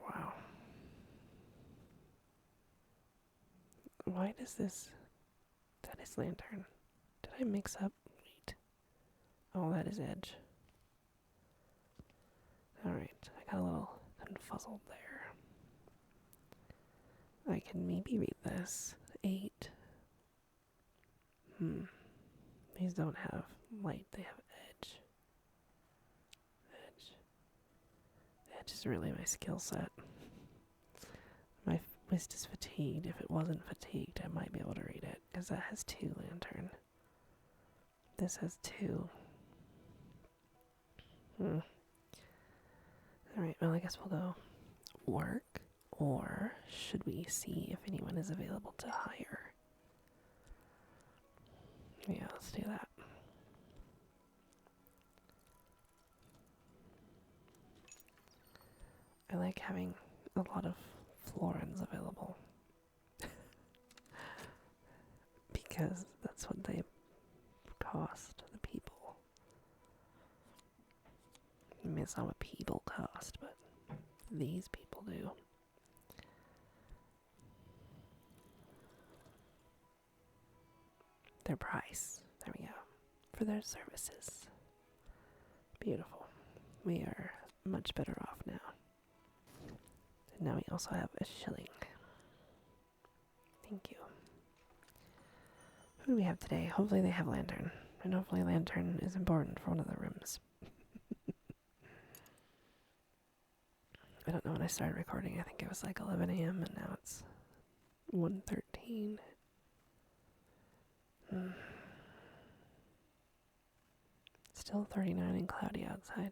Wow. Why does this... That is lantern. Did I mix up? Wait. Oh, that is edge. Alright, I got a little confuzzled there. I can maybe read this. 8. These don't have light, they have edge. Edge is really my skill set. My wrist is fatigued. If it wasn't fatigued, I might be able to read it, because that has 2 lantern. This has 2. Alright, well I guess we'll go work, or should we see if anyone is available to hire? Yeah, let's do that. I like having a lot of florins available. Because that's what they cost, the people. I mean, it's not what people cost, but these people do. Their price. There we go. For their services. Beautiful. We are much better off now. And now we also have a shilling. Thank you. Who do we have today? Hopefully they have lantern. And hopefully lantern is important for one of the rooms. I don't know when I started recording. I think it was like 11 a.m. and now it's 1:13. Still 39 and cloudy outside.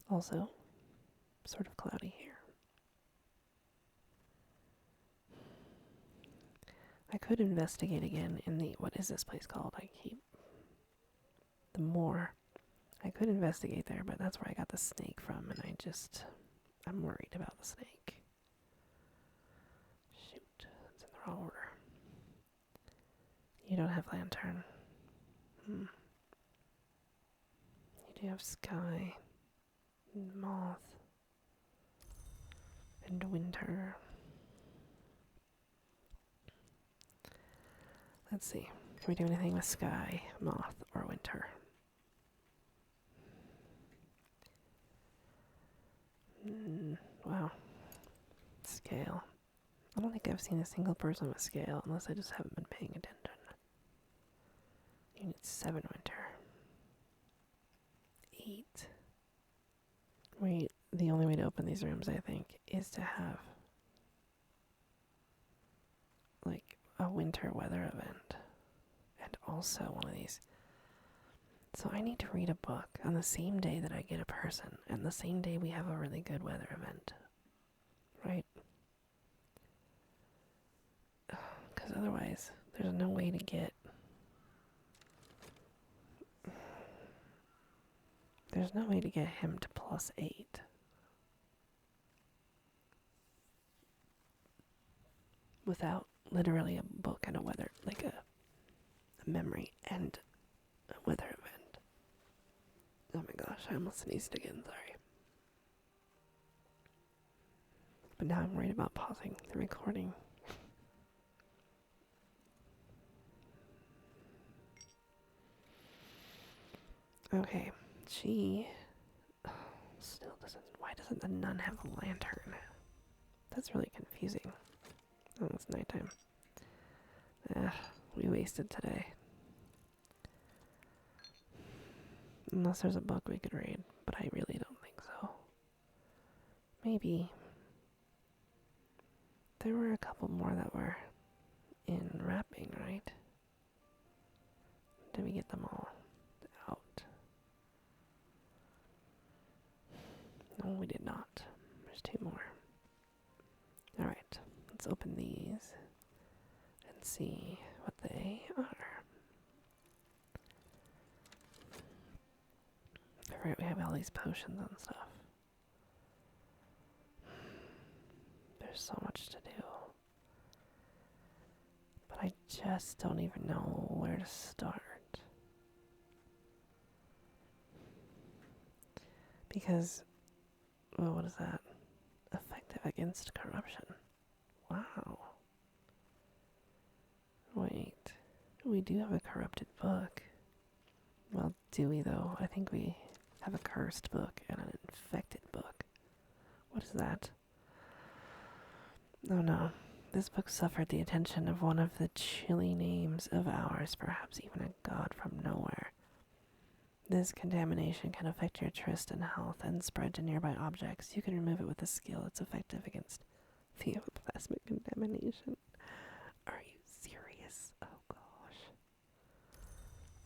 Also, sort of cloudy here. I could investigate again in the, what is this place called? The moor. I could investigate there, but that's where I got the snake from, and I'm worried about the snake. Shoot, it's in the wrong order. You don't have lantern. You do have sky. Moth. And winter. Let's see. Can we do anything with sky, moth, or winter? Wow. Scale. I don't think I've seen a single person with scale unless I just haven't been paying attention. You need 7 winter. 8. The only way to open these rooms, I think, is to have like a winter weather event. And also one of these. So I need to read a book on the same day that I get a person, and the same day we have a really good weather event. Right? Because otherwise, there's no way to get... There's no way to get him to +8. Without literally a book and a weather, like a memory and a weather event. Oh my gosh, I almost sneezed again, sorry. But now I'm worried about pausing the recording. Okay, she still doesn't... Why doesn't the nun have a lantern? That's really confusing. Oh, it's nighttime. We wasted today. Unless there's a book we could read, but I really don't think so. Maybe. There were a couple more that were in wrapping, right? Did we get them all out? No, we did not. There's 2 more. Alright, let's open these and see what they are. Alright, we have all these potions and stuff. There's so much to do. But I just don't even know where to start. Because, well, what is that? Effective against corruption. Wow. Wait, we do have a corrupted book. Well, do we though? I think we have a cursed book and an infected book. What is that? Oh no. This book suffered the attention of one of the chilly names of ours, perhaps even a god from nowhere. This contamination can affect your tryst and health and spread to nearby objects. You can remove it with a skill. It's effective against theoplasmic contamination. Are you serious? Oh gosh.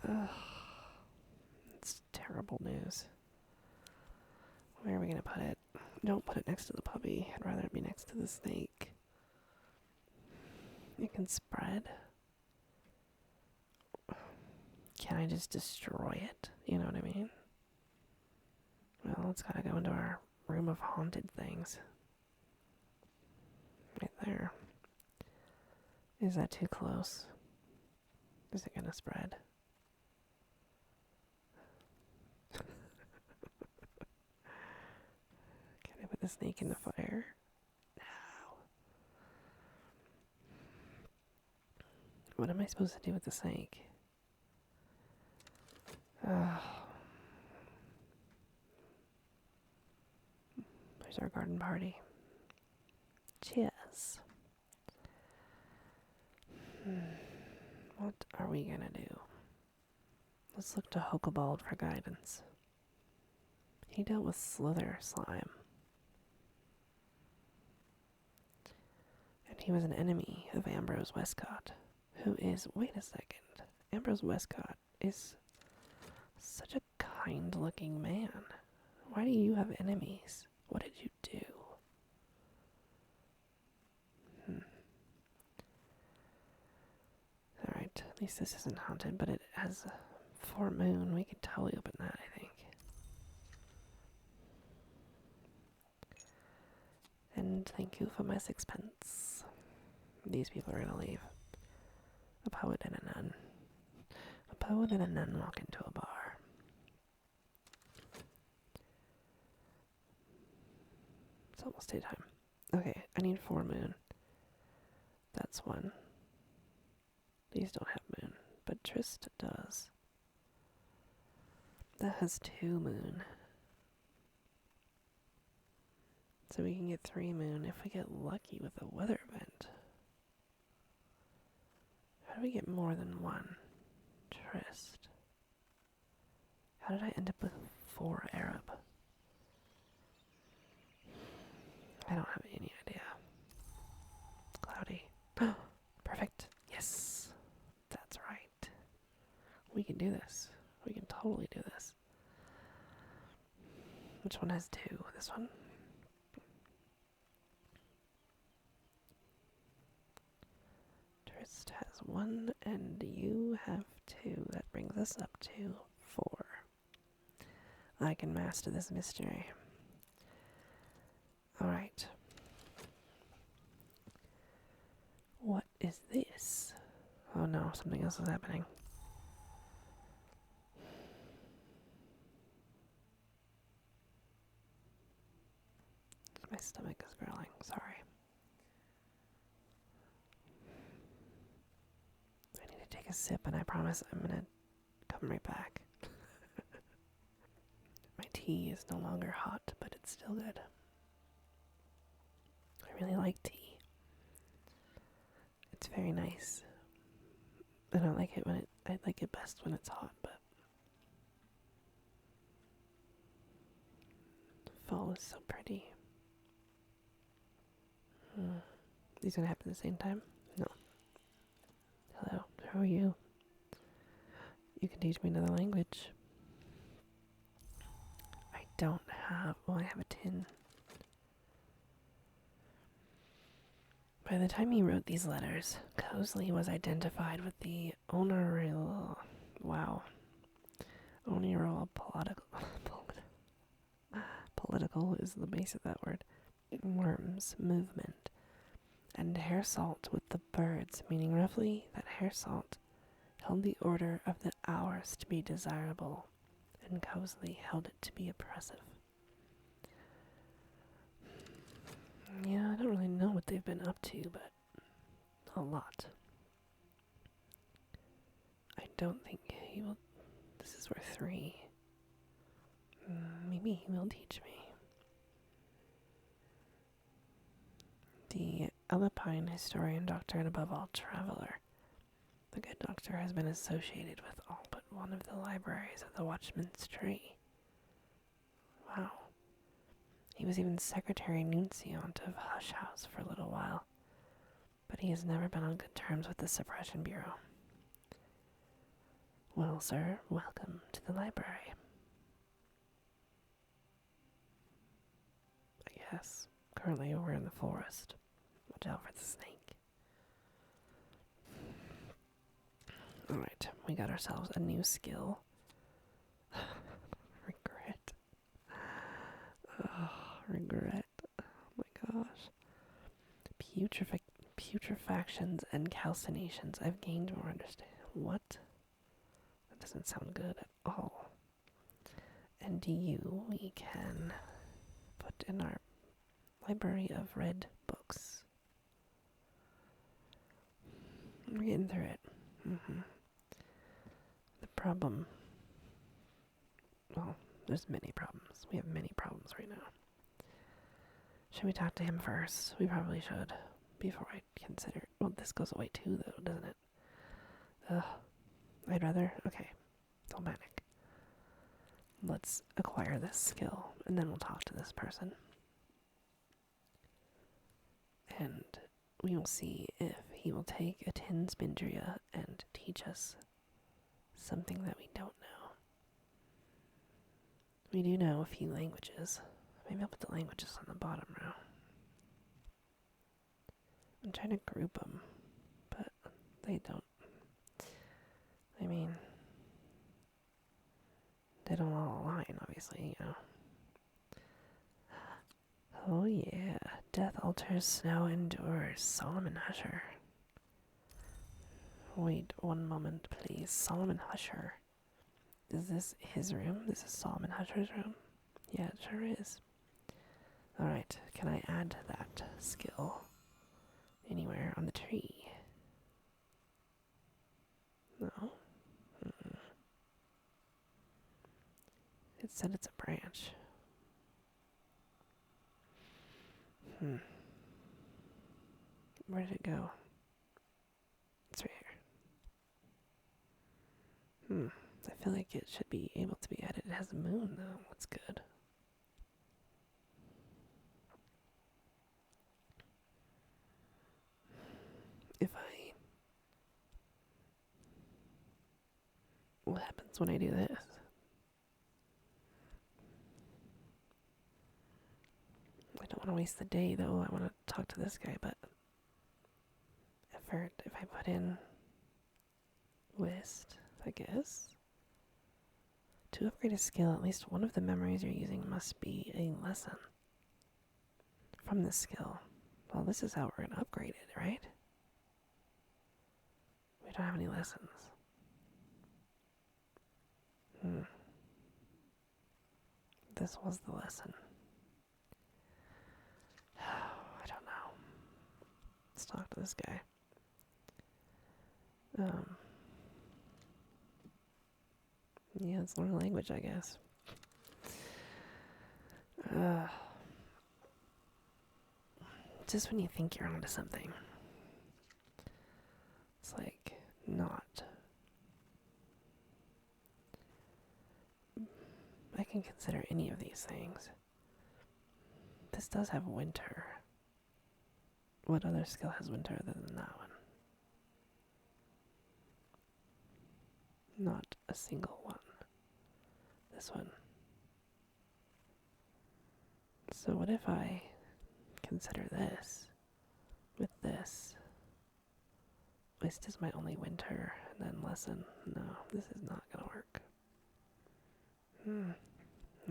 Ugh. It's terrible news. Where are we gonna put it? Don't put it next to the puppy. I'd rather it be next to the snake. It can spread. Can I just destroy it? You know what I mean? Well, it's gotta go into our room of haunted things. Right there. Is that too close? Is it gonna spread? Can I put the snake in the fire? No. What am I supposed to do with the snake? There's our garden party. Cheers. What are we gonna do? Let's look to Hokabald for guidance. He dealt with Slither slime. And he was an enemy of Ambrose Westcott, who is... Wait a second. Ambrose Westcott is such a kind-looking man. Why do you have enemies? What did you do? Alright, at least this isn't haunted, but it has a full moon. We could totally open that, I think. And thank you for my 6 pence. These people are gonna leave. A poet and a nun. A poet and a nun walk into a bar. It's almost daytime. Okay, I need 4 moon. That's 1. These don't have moon, but Trist does. That has 2 moon. So we can get 3 moon if we get lucky with a weather event. How do we get more than 1? Trist. How did I end up with 4 Arab? I don't have any idea. Cloudy. Perfect. Yes. That's right. We can do this. We can totally do this. Which one has 2? This one? Trist has 1 and you have 2. That brings us up to 4. I can master this mystery. Alright. What is this? Oh no, something else is happening. My stomach is growling, sorry. I need to take a sip and I promise I'm gonna come right back. My tea is no longer hot, but it's still good. I really like tea. It's very nice. I don't like it when I like it best when it's hot, but fall is so pretty. These gonna happen at the same time? No. Hello, how are you? You can teach me another language. I don't have, well, I have a tin. By the time he wrote these letters, Cosley was identified with the Oneral political is the base of that word, worms movement, and hair salt with the birds, meaning roughly that hair salt held the order of the hours to be desirable, and Cosley held it to be oppressive. Yeah, I don't really know what they've been up to, but a lot. I don't think he will. This is worth 3. Maybe he will teach me. The Alpine historian, doctor, and above all, traveler. The good doctor has been associated with all but one of the libraries of the Watchman's Tree. Wow. He was even secretary nunciant of Hush House for a little while, but he has never been on good terms with the Suppression Bureau. Well, sir, welcome to the library. I guess. Currently, we're in the forest. Watch out for the snake. Alright, we got ourselves a new skill. Regret. Oh, regret. Oh my gosh. Putrefactions and calcinations. I've gained more understanding. What? That doesn't sound good at all. And you, we can put in our library of read books. We're getting through it. The problem. Well, there's many problems. We have many problems right now. Should we talk to him first? We probably should. Before I consider. Well, this goes away too, though, doesn't it? Ugh. I'd rather. Okay. Don't panic. Let's acquire this skill, and then we'll talk to this person. And we will see if he will take a tin spindria and teach us something that we don't know. We do know a few languages. Maybe I'll put the languages on the bottom row. I'm trying to group them, but they don't. I mean, they don't all align, obviously, you know. Oh yeah, death alters, snow endures. Solomon Husher. Wait 1 moment, please. Solomon Husher. Is this his room? This is Solomon Husher's room? Yeah, it sure is. Alright, can I add that skill anywhere on the tree? No. It said it's a branch. Where did it go? It's right here. I feel like it should be able to be added. It has a moon though. That's good. What happens when I do this? I don't want to waste the day though. I want to talk to this guy, but effort, if I put in list, I guess. To upgrade a skill, at least one of the memories you're using must be a lesson from this skill. Well, this is how we're going to upgrade it, right? We don't have any lessons. This was the lesson. I don't know. Let's talk to this guy. Yeah, let's learn a language, I guess. Just when you think you're onto something, it's like not. I can consider any of these things. This does have winter. What other skill has winter other than that one? Not a single one. This one. So what if I consider this with this? Waste is my only winter, and then lesson. No, this is not gonna work.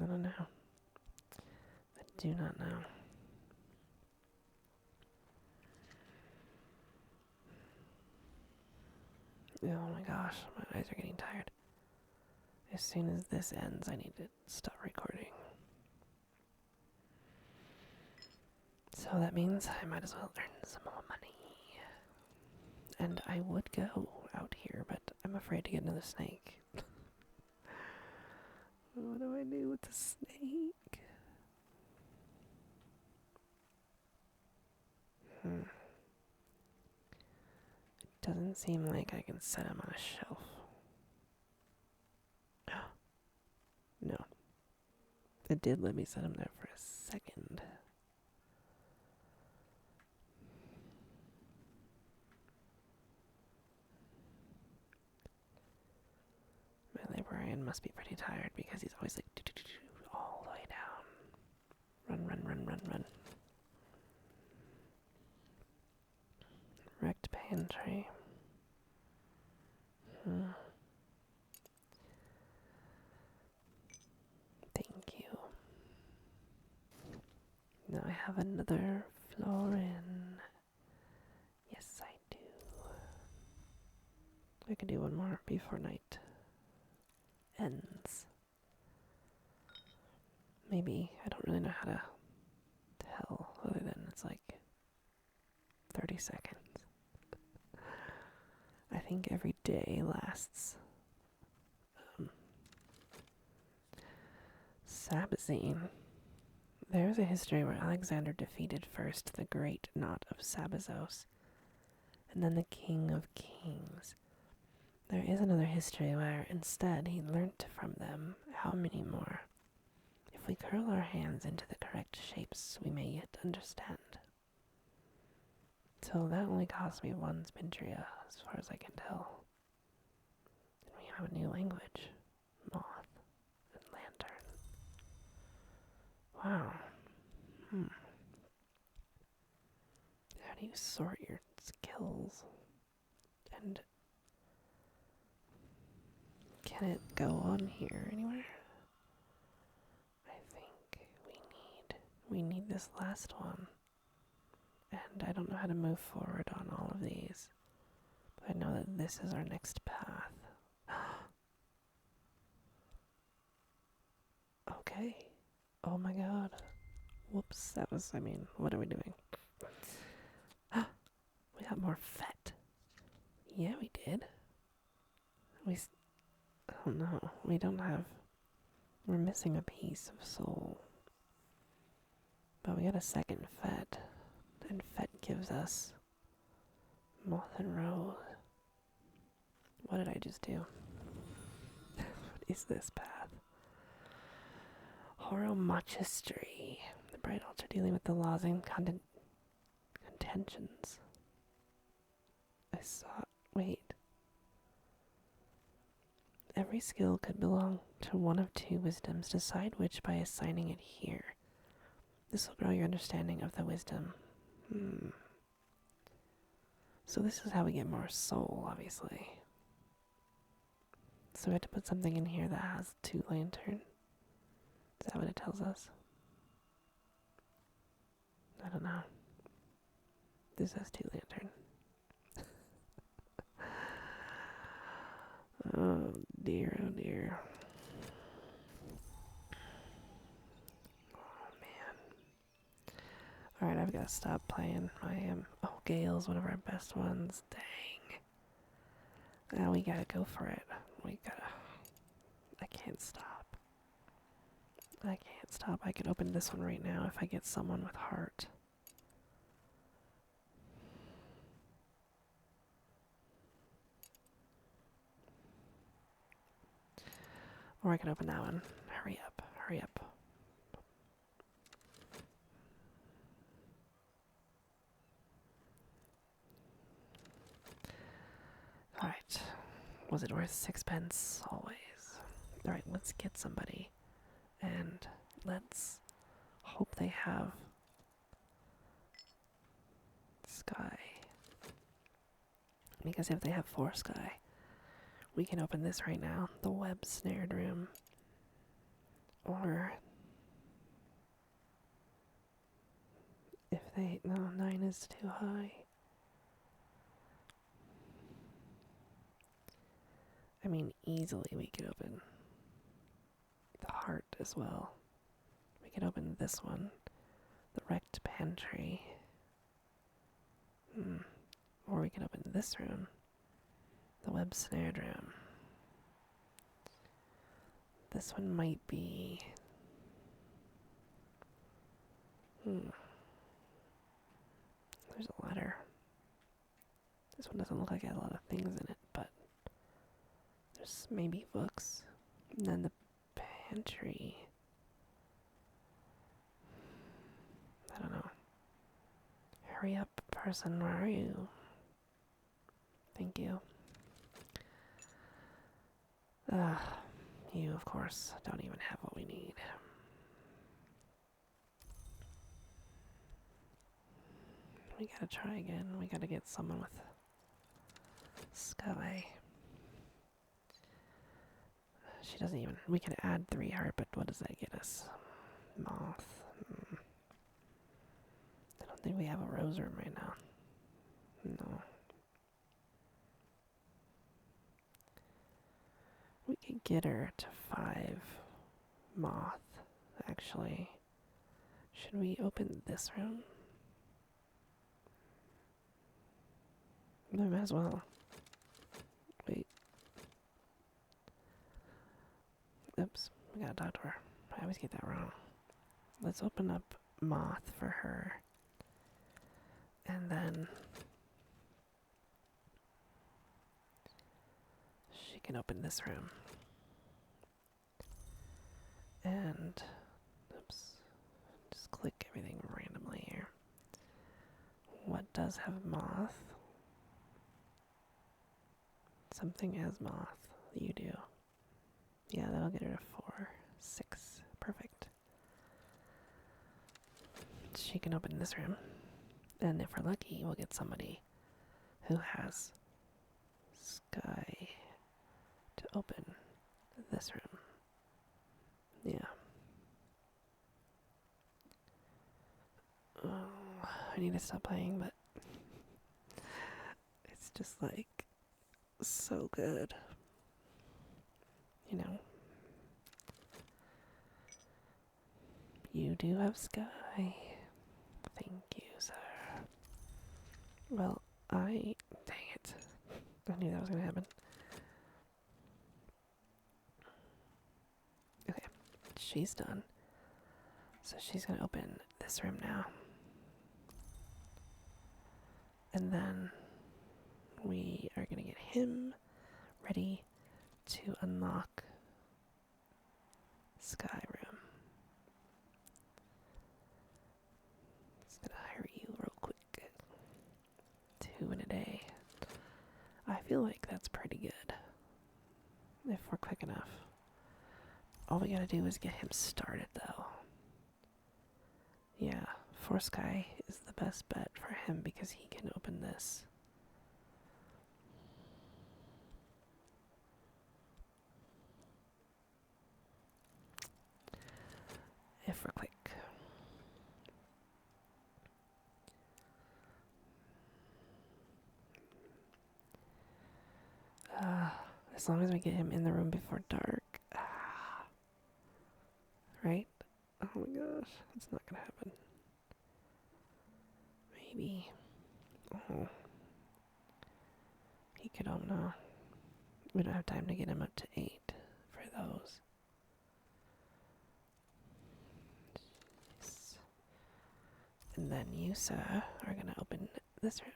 I don't know. I do not know. Oh my gosh, my eyes are getting tired. As soon as this ends, I need to stop recording. So that means I might as well earn some more money. And I would go out here, but I'm afraid to get another snake. What do I do with the snake? It doesn't seem like I can set him on a shelf. No. It did let me set him there for a second. My librarian must be pretty tired because he's always like all the way down. Run, run, run, run, run. Wrecked pantry. Thank you. Now I have another florin. Yes, I do. I can do one more before night ends. Maybe. I don't really know how to tell, other than it's like 30 seconds. I think every day lasts. Sabazine. There's a history where Alexander defeated first the great knot of Sabazos, and then the king of kings. There is another history where instead he learnt from them how many more. If we curl our hands into the correct shapes, we may yet understand. So that only cost me one Spintria, as far as I can tell. And we have a new language. Moth and lantern. Wow. How do you sort your skills? And can it go on here anywhere? I think we need this last one. And I don't know how to move forward on all of these. But I know that this is our next path. Okay. Oh my god. Whoops, that was, I mean, what are we doing? We got more fat. Yeah, we did. Oh no, we don't have, we're missing a piece of soul. But we got a second fat, and fat gives us moth and rose. What did I just do? What is this path? Horomachistry. The bright altar dealing with the laws and contentions. I saw. Wait. Every skill could belong to one of two wisdoms. Decide which by assigning it here. This will grow your understanding of the wisdom. So this is how we get more soul, obviously. So we have to put something in here that has 2 lantern. Is that what it tells us? I don't know. This has 2 lantern. Oh dear, oh dear. Oh man. Alright, I've got to stop playing. Oh, Gale's one of our best ones. Dang. Now we gotta go for it. I can't stop. I can't stop. I could open this one right now if I get someone with heart. Or I can open that one. Hurry up, hurry up. Alright. Was it worth 6 pence? Always. Alright, let's get somebody. And let's hope they have sky. Because if they have 4 sky, we can open this right now. The web snared room. Or if they, no, 9 is too high. I mean, easily we could open the heart as well. We could open this one. The wrecked pantry. Or we could open this room. The web snared room. This one might be... There's a ladder. This one doesn't look like it has a lot of things in it, but there's maybe books. And then the pantry. I don't know. Hurry up, person, where are you? Thank you. You, of course, don't even have what we need. We gotta try again. We gotta get someone with sky. She doesn't even... We can add 3 heart, but what does that get us? Moth. I don't think we have a rose room right now. No. We could get her to 5 moth, actually. Should we open this room? We might as well. Wait. Oops, we gotta talk to her. I always get that wrong. Let's open up moth for her. And then she can open this room. And, oops, just click everything randomly here. What does have moth? Something has moth. You do. Yeah, that'll get her to 4. 6. Perfect. She can open this room. And if we're lucky, we'll get somebody who has sky to open this room. Yeah. Oh, I need to stop playing, but it's just like so good. You know. You do have sky. Why? Thank you, sir. Well, dang it. I knew that was gonna happen. Okay, she's done. So she's gonna open this room now. And then we are gonna get him ready to unlock Sky Room. Just gonna hire you real quick. 2 in a day. I feel like that's pretty good. If we're quick enough. All we gotta do is get him started though. Yeah, 4 Sky is the best bet for him because he can open this. If we're quick. As long as we get him in the room before dark. Right? Oh my gosh, it's not gonna happen. Maybe. Oh. He could, oh no. We don't have time to get him up to 8 for those. Jeez. And then you, sir, are gonna open this room.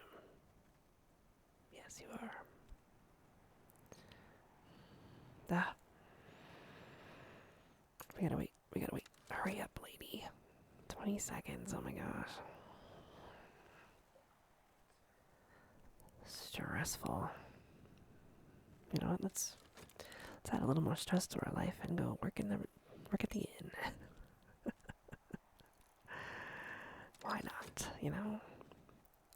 Yes, you are. Ah. We gotta wait. Hurry up, lady. 20 seconds, oh my gosh. Stressful. You know what, let's add a little more stress to our life and go work at the inn. Why not, you know?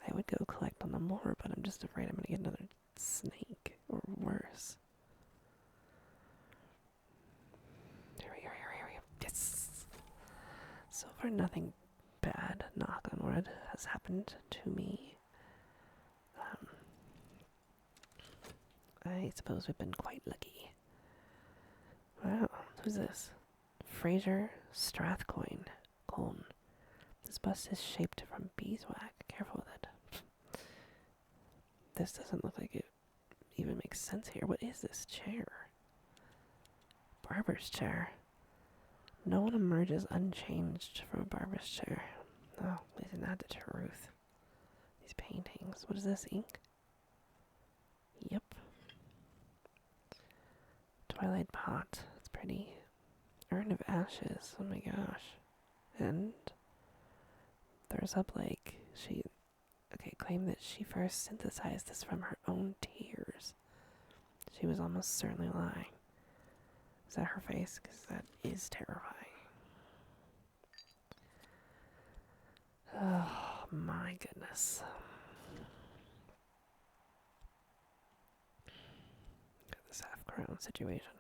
I would go collect on the moor, but I'm just afraid I'm gonna get another snake, or worse. Hurry. Yes! So far nothing bad, knock on wood, has happened to me. I suppose we've been quite lucky. Wow, who's this? Fraser Strathcoyne. Colne. This bust is shaped from beeswax. Careful with it. This doesn't look like it even makes sense here. What is this chair? Barber's chair. No one emerges unchanged from a barber's chair. Oh, isn't that the truth? These paintings. What is this, ink? Yep. Twilight pot. It's pretty. Urn of ashes. Oh my gosh. And there's up like claimed that she first synthesized this from her own tears. She was almost certainly lying. Is that her face? Because that is terrifying. Oh my goodness. Got this half crown situation.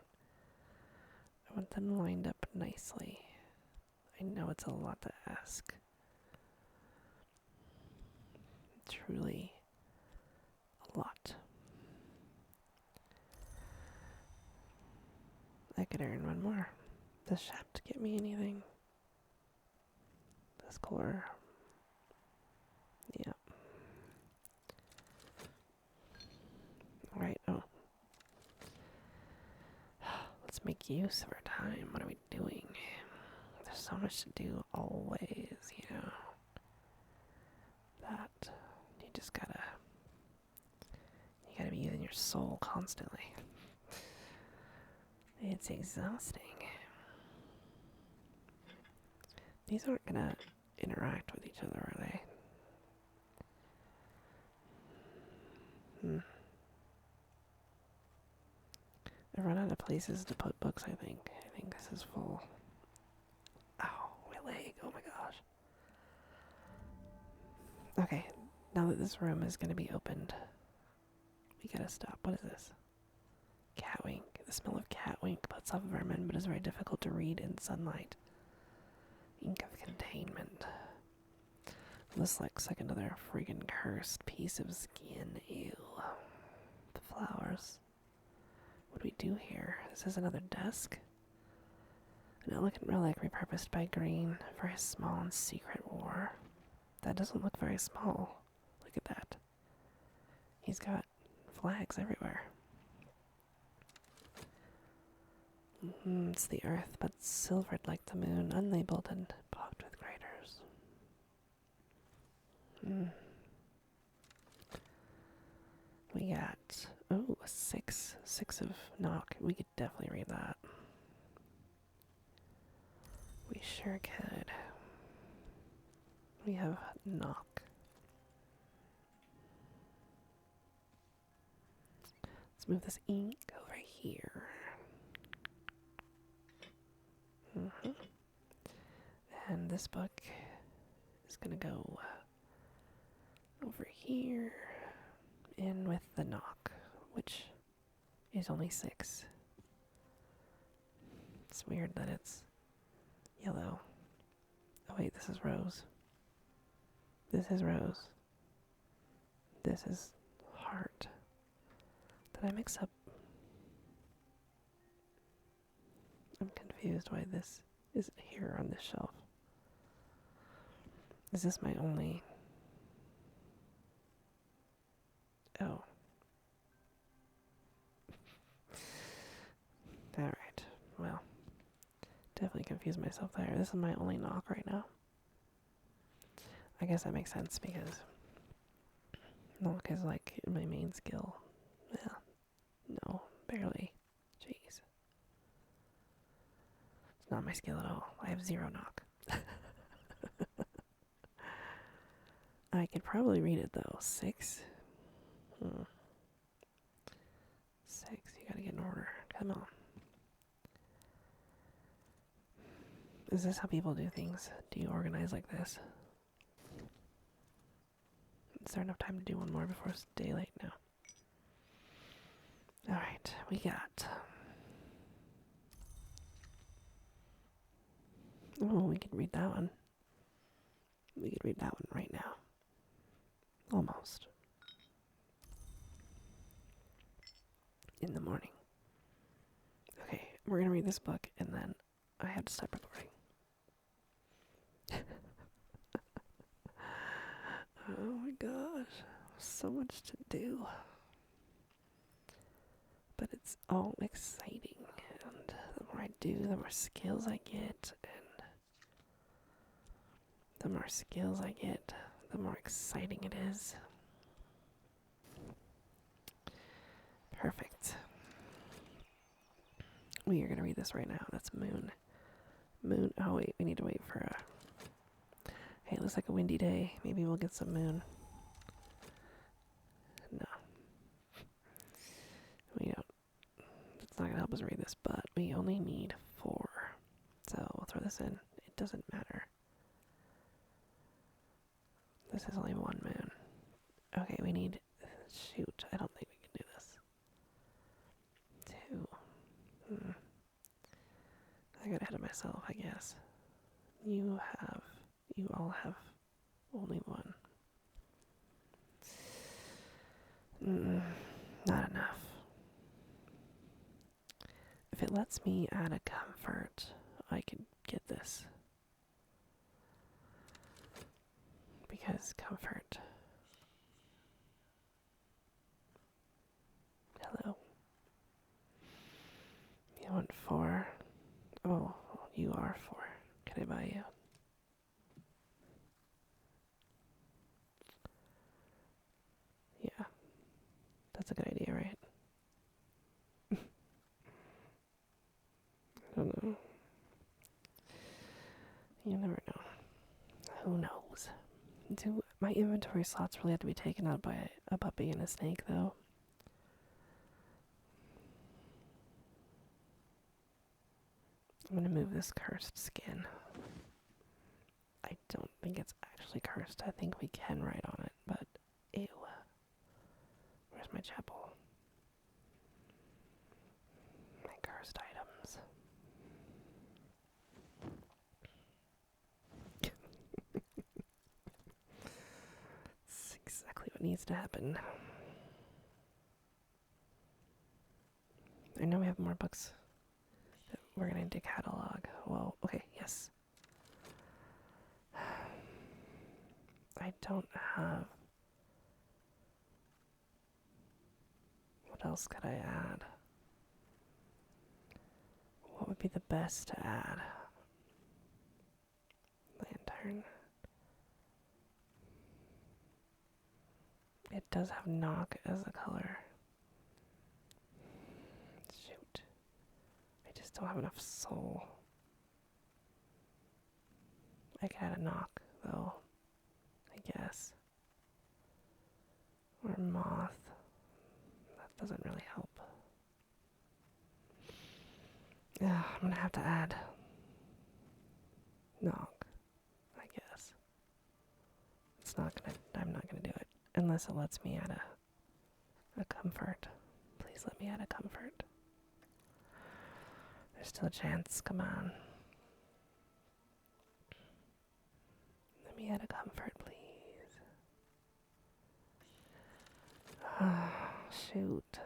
I want them lined up nicely. I know it's a lot to ask. Truly a lot. I could earn one more. Does Shaft get me anything? This core. Yep. Alright, oh. Let's make use of our time. What are we doing? There's so much to do always, you know. That you just gotta be using your soul constantly. It's exhausting. These aren't gonna interact with each other, are they? I've run out of places to put books, I think. I think this is full. Ow, my leg. Oh my gosh. Okay, now that this room is going to be opened, we gotta stop. What is this? Cat wink. The smell of cat wink puts off vermin, but is very difficult to read in sunlight. Ink of containment. This looks like another freaking cursed piece of skin. Ew. The flowers. What do we do here? Is this another desk? An elegant relic repurposed by Green for his small and secret war. That doesn't look very small. Look at that. He's got flags everywhere. It's the earth, but silvered like the moon, unlabeled and pocked with craters. We got, oh, a 6. 6 of knock. We could definitely read that. We sure could. We have knock. Let's move this ink over here. And this book is gonna go over here in with the knock, which is only 6. It's weird that it's yellow. Oh wait, this is rose. This is rose. This is heart. Did I mix up? I'm confused why this is here on this shelf. Is this my only? Oh. Alright, well. Definitely confused myself there. This is my only knock right now. I guess that makes sense because knock is like my main skill. Yeah. No, barely. Jeez. It's not my skill at all. I have 0 knock. I could probably read it though. 6. 6. You gotta get in order. Come on. Is this how people do things? Do you organize like this? Is there enough time to do one more before it's daylight? No. Alright, we got... Oh, we could read that one. We could read that one right now. Almost. In the morning. Okay, we're gonna read this book and then I have to stop recording. Oh my gosh, so much to do. But it's all exciting, and the more I do, the more skills I get, and the more skills I get, the more exciting it is. Perfect. We are going to read this right now. That's Moon. Moon. Oh wait, we need to wait for a... Hey, it looks like a windy day. Maybe we'll get some moon. No. We don't. It's not going to help us read this, but we only need 4. So we'll throw this in. It doesn't matter. This is only 1 moon. Okay, we need... Shoot, I don't think we can do this. 2. I got ahead of myself, I guess. You all have only 1. Not enough. If it lets me add a comfort, I could get this. Because comfort. Hello. You want 4? Oh, you are 4. Can I buy you? Yeah. That's a good idea, right? I don't know. You never know. Who knows? Do my inventory slots really have to be taken up by a puppy and a snake, though? I'm gonna move this cursed skin. I don't think it's actually cursed. I think we can write on it, but ew. Where's my chapel? My cursed items. It's exactly what needs to happen. I know we have more books that we're gonna need to catalog. Whoa. don't have... What else could I add? What would be the best to add? Lantern. It does have knock as a color. Shoot. I just don't have enough soul. I could add a knock, though. I guess. Or moth. That doesn't really help. Yeah, I'm gonna have to add knock, I guess. I'm not gonna do it. Unless it lets me add a comfort. Please let me add a comfort. There's still a chance, come on. Let me add a comfort, please. Shoot.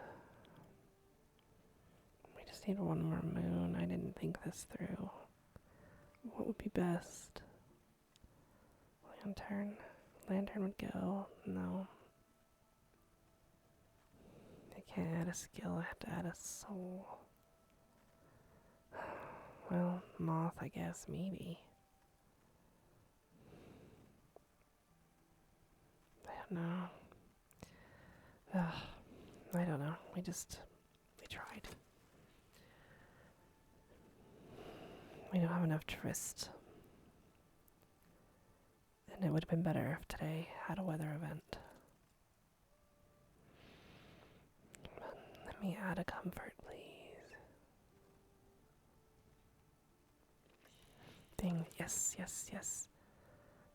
We just need one more moon. I didn't think this through. What would be best? Lantern. Lantern would go. No. I can't add a skill. I have to add a soul. Well, moth, I guess, maybe. I don't know. I don't know. We tried. We don't have enough tryst. And it would have been better if today had a weather event. Let me add a comfort, please. Ding. Yes, yes, yes.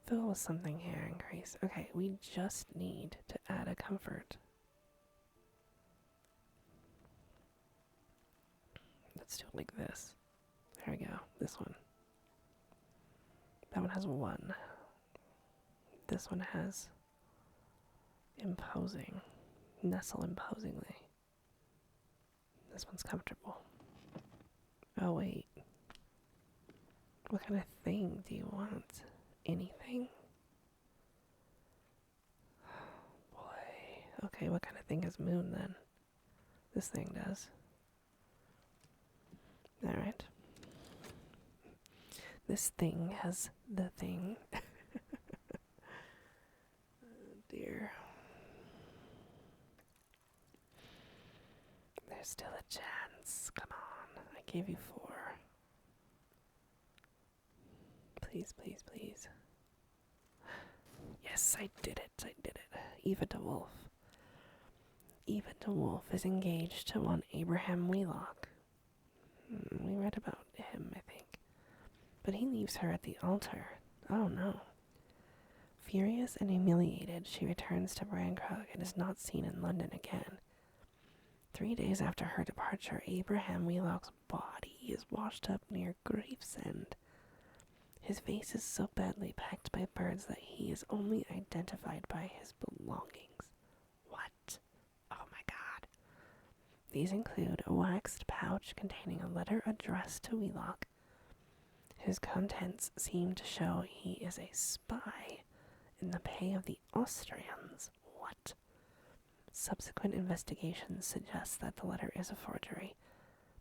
Fill with something here, increase. Okay, we just need to add a comfort. Let's do it like this. There we go. This one. That one has 1. This one has imposing. Nestle imposingly. This one's comfortable. Oh, wait. What kind of thing do you want? Anything? Boy. Okay, what kind of thing is moon then? This thing does. Alright. This thing has the thing. Oh dear. There's still a chance. Come on. I gave you 4. Please, please, please. Yes, I did it. I did it. Eva DeWolf. Eva DeWolf is engaged to one Abraham Wheelock. We read about him, I think. But he leaves her at the altar. Oh no. Furious and humiliated, she returns to Brankrug and is not seen in London again. 3 days after her departure, Abraham Wheelock's body is washed up near Gravesend. His face is so badly pecked by birds that he is only identified by his belongings. What? Oh my god. These include a waxed pouch containing a letter addressed to Wheelock. His contents seem to show he is a spy in the pay of the Austrians. What? Subsequent investigations suggest that the letter is a forgery,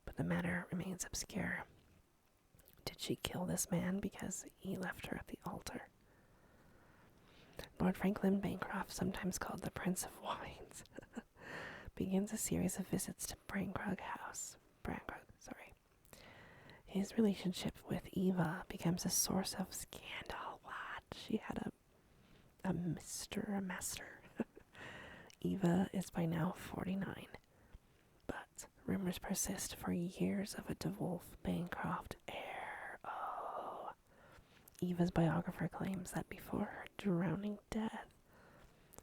but the matter remains obscure. Did she kill this man because he left her at the altar? Lord Franklin Bancroft, sometimes called the Prince of Wines, begins a series of visits to Brankrug House. His relationship with Eva becomes a source of scandal. What? She had a master. Eva is by now 49, but rumors persist for years of a DeWolf Bancroft heir. Oh. Eva's biographer claims that before her drowning death,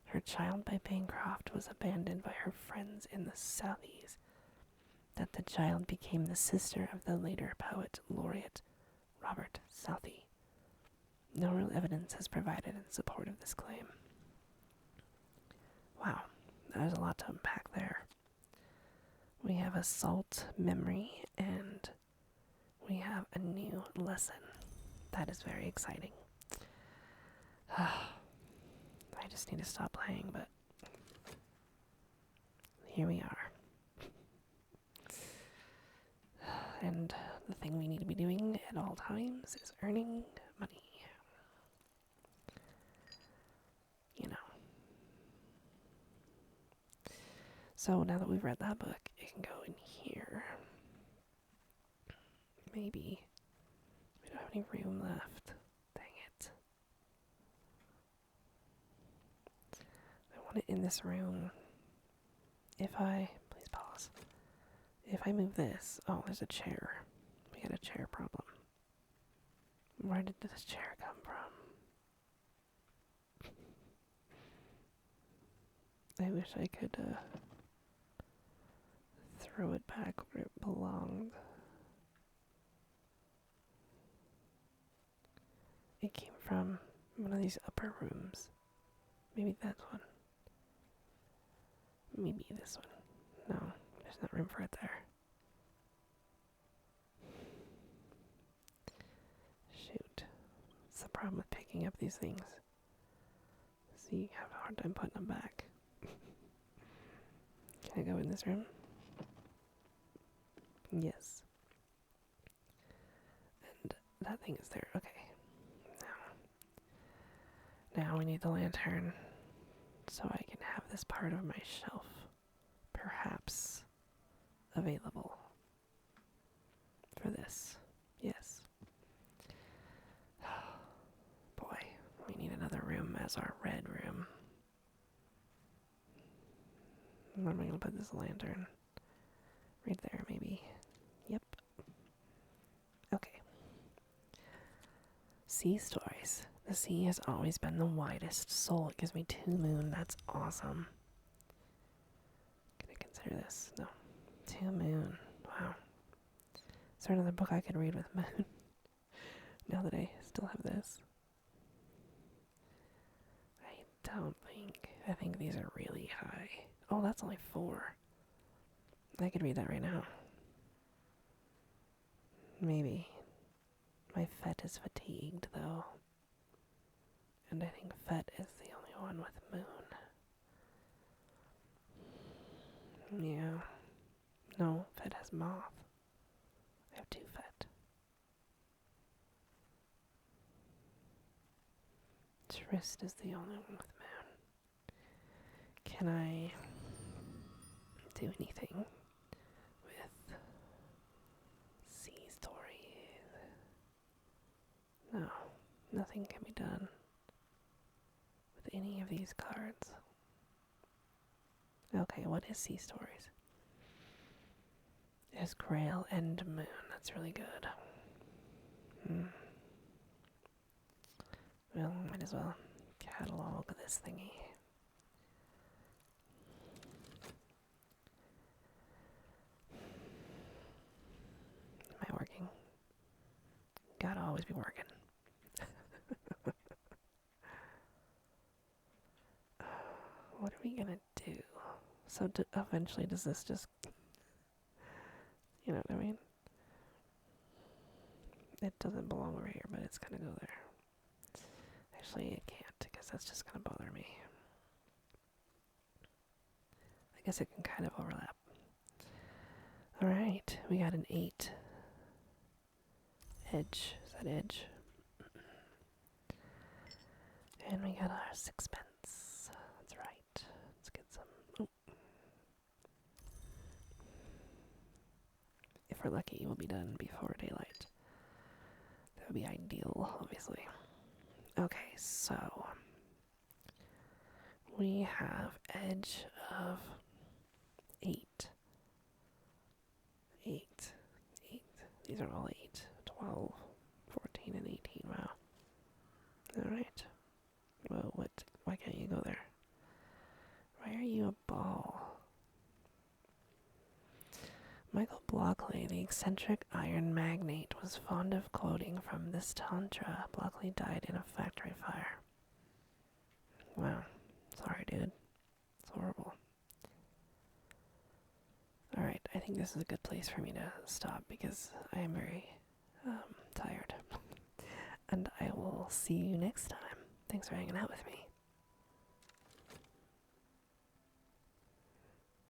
her child by Bancroft was abandoned by her friends in the Southeast, that the child became the sister of the later poet laureate Robert Southey. No real evidence is provided in support of this claim. Wow, there's a lot to unpack there. We have a salt memory and we have a new lesson. That is very exciting. just need to stop playing, but here we are. And the thing we need to be doing at all times is earning money. You know. So now that we've read that book, it can go in here. Maybe. We don't have any room left. Dang it. I want it in this room. Please pause. If I move this, oh, there's a chair. We got a chair problem. Where did this chair come from? I wish I could throw it back where it belonged. It came from one of these upper rooms. Maybe that one. Maybe this one. No, there's not room for it there. Shoot. What's the problem with picking up these things? See, you have a hard time putting them back. Can I go in this room? Yes. And that thing is there. Okay. Now we need the lantern so I can have this part of my shelf perhaps available for this. Yes. Boy, we need another room as our red room. Where am I going to put this lantern? Right there, maybe. Yep. Okay. Sea stories. The sea has always been the widest. Soul, it gives me 2 moon. That's awesome. Can I consider this? No. 2 moon. Wow. Is there another book I could read with moon? Now that I still have this. I think these are really high. Oh, that's only 4. I could read that right now. Maybe. My Fet is fatigued, though. And I think Fet is the only one with moon. Yeah. No, Fet has moth. I have 2 Fet. Trist is the only one with moon. Can I do anything with sea stories? No, nothing can be done with any of these cards. Okay, what is sea stories? It's Grail and Moon. That's really good. Well, might as well catalog this thingy. Am I working? Gotta always be working. What are we gonna do? So eventually does this just... You know what I mean? It doesn't belong over here, but it's gonna go there. Actually, it can't, because that's just gonna bother me. I guess it can kind of overlap. Alright, we got an 8. Edge. Is that edge? And we got our 6 pence. That's right. Let's get some. Oh. If we're lucky, we'll be done before daylight. That would be ideal, obviously. Okay, so we have edge of 8. 8. 8. These are all 8. 12, 14, and 18. Wow. Alright. Well, what? Why can't you go there? Why are you a ball? Michael Blockley, the eccentric iron magnate, was fond of quoting from this tantra. Blockley died in a factory fire. Wow. Sorry, dude. It's horrible. Alright, I think this is a good place for me to stop because I am very tired. And I will see you next time. Thanks for hanging out with me.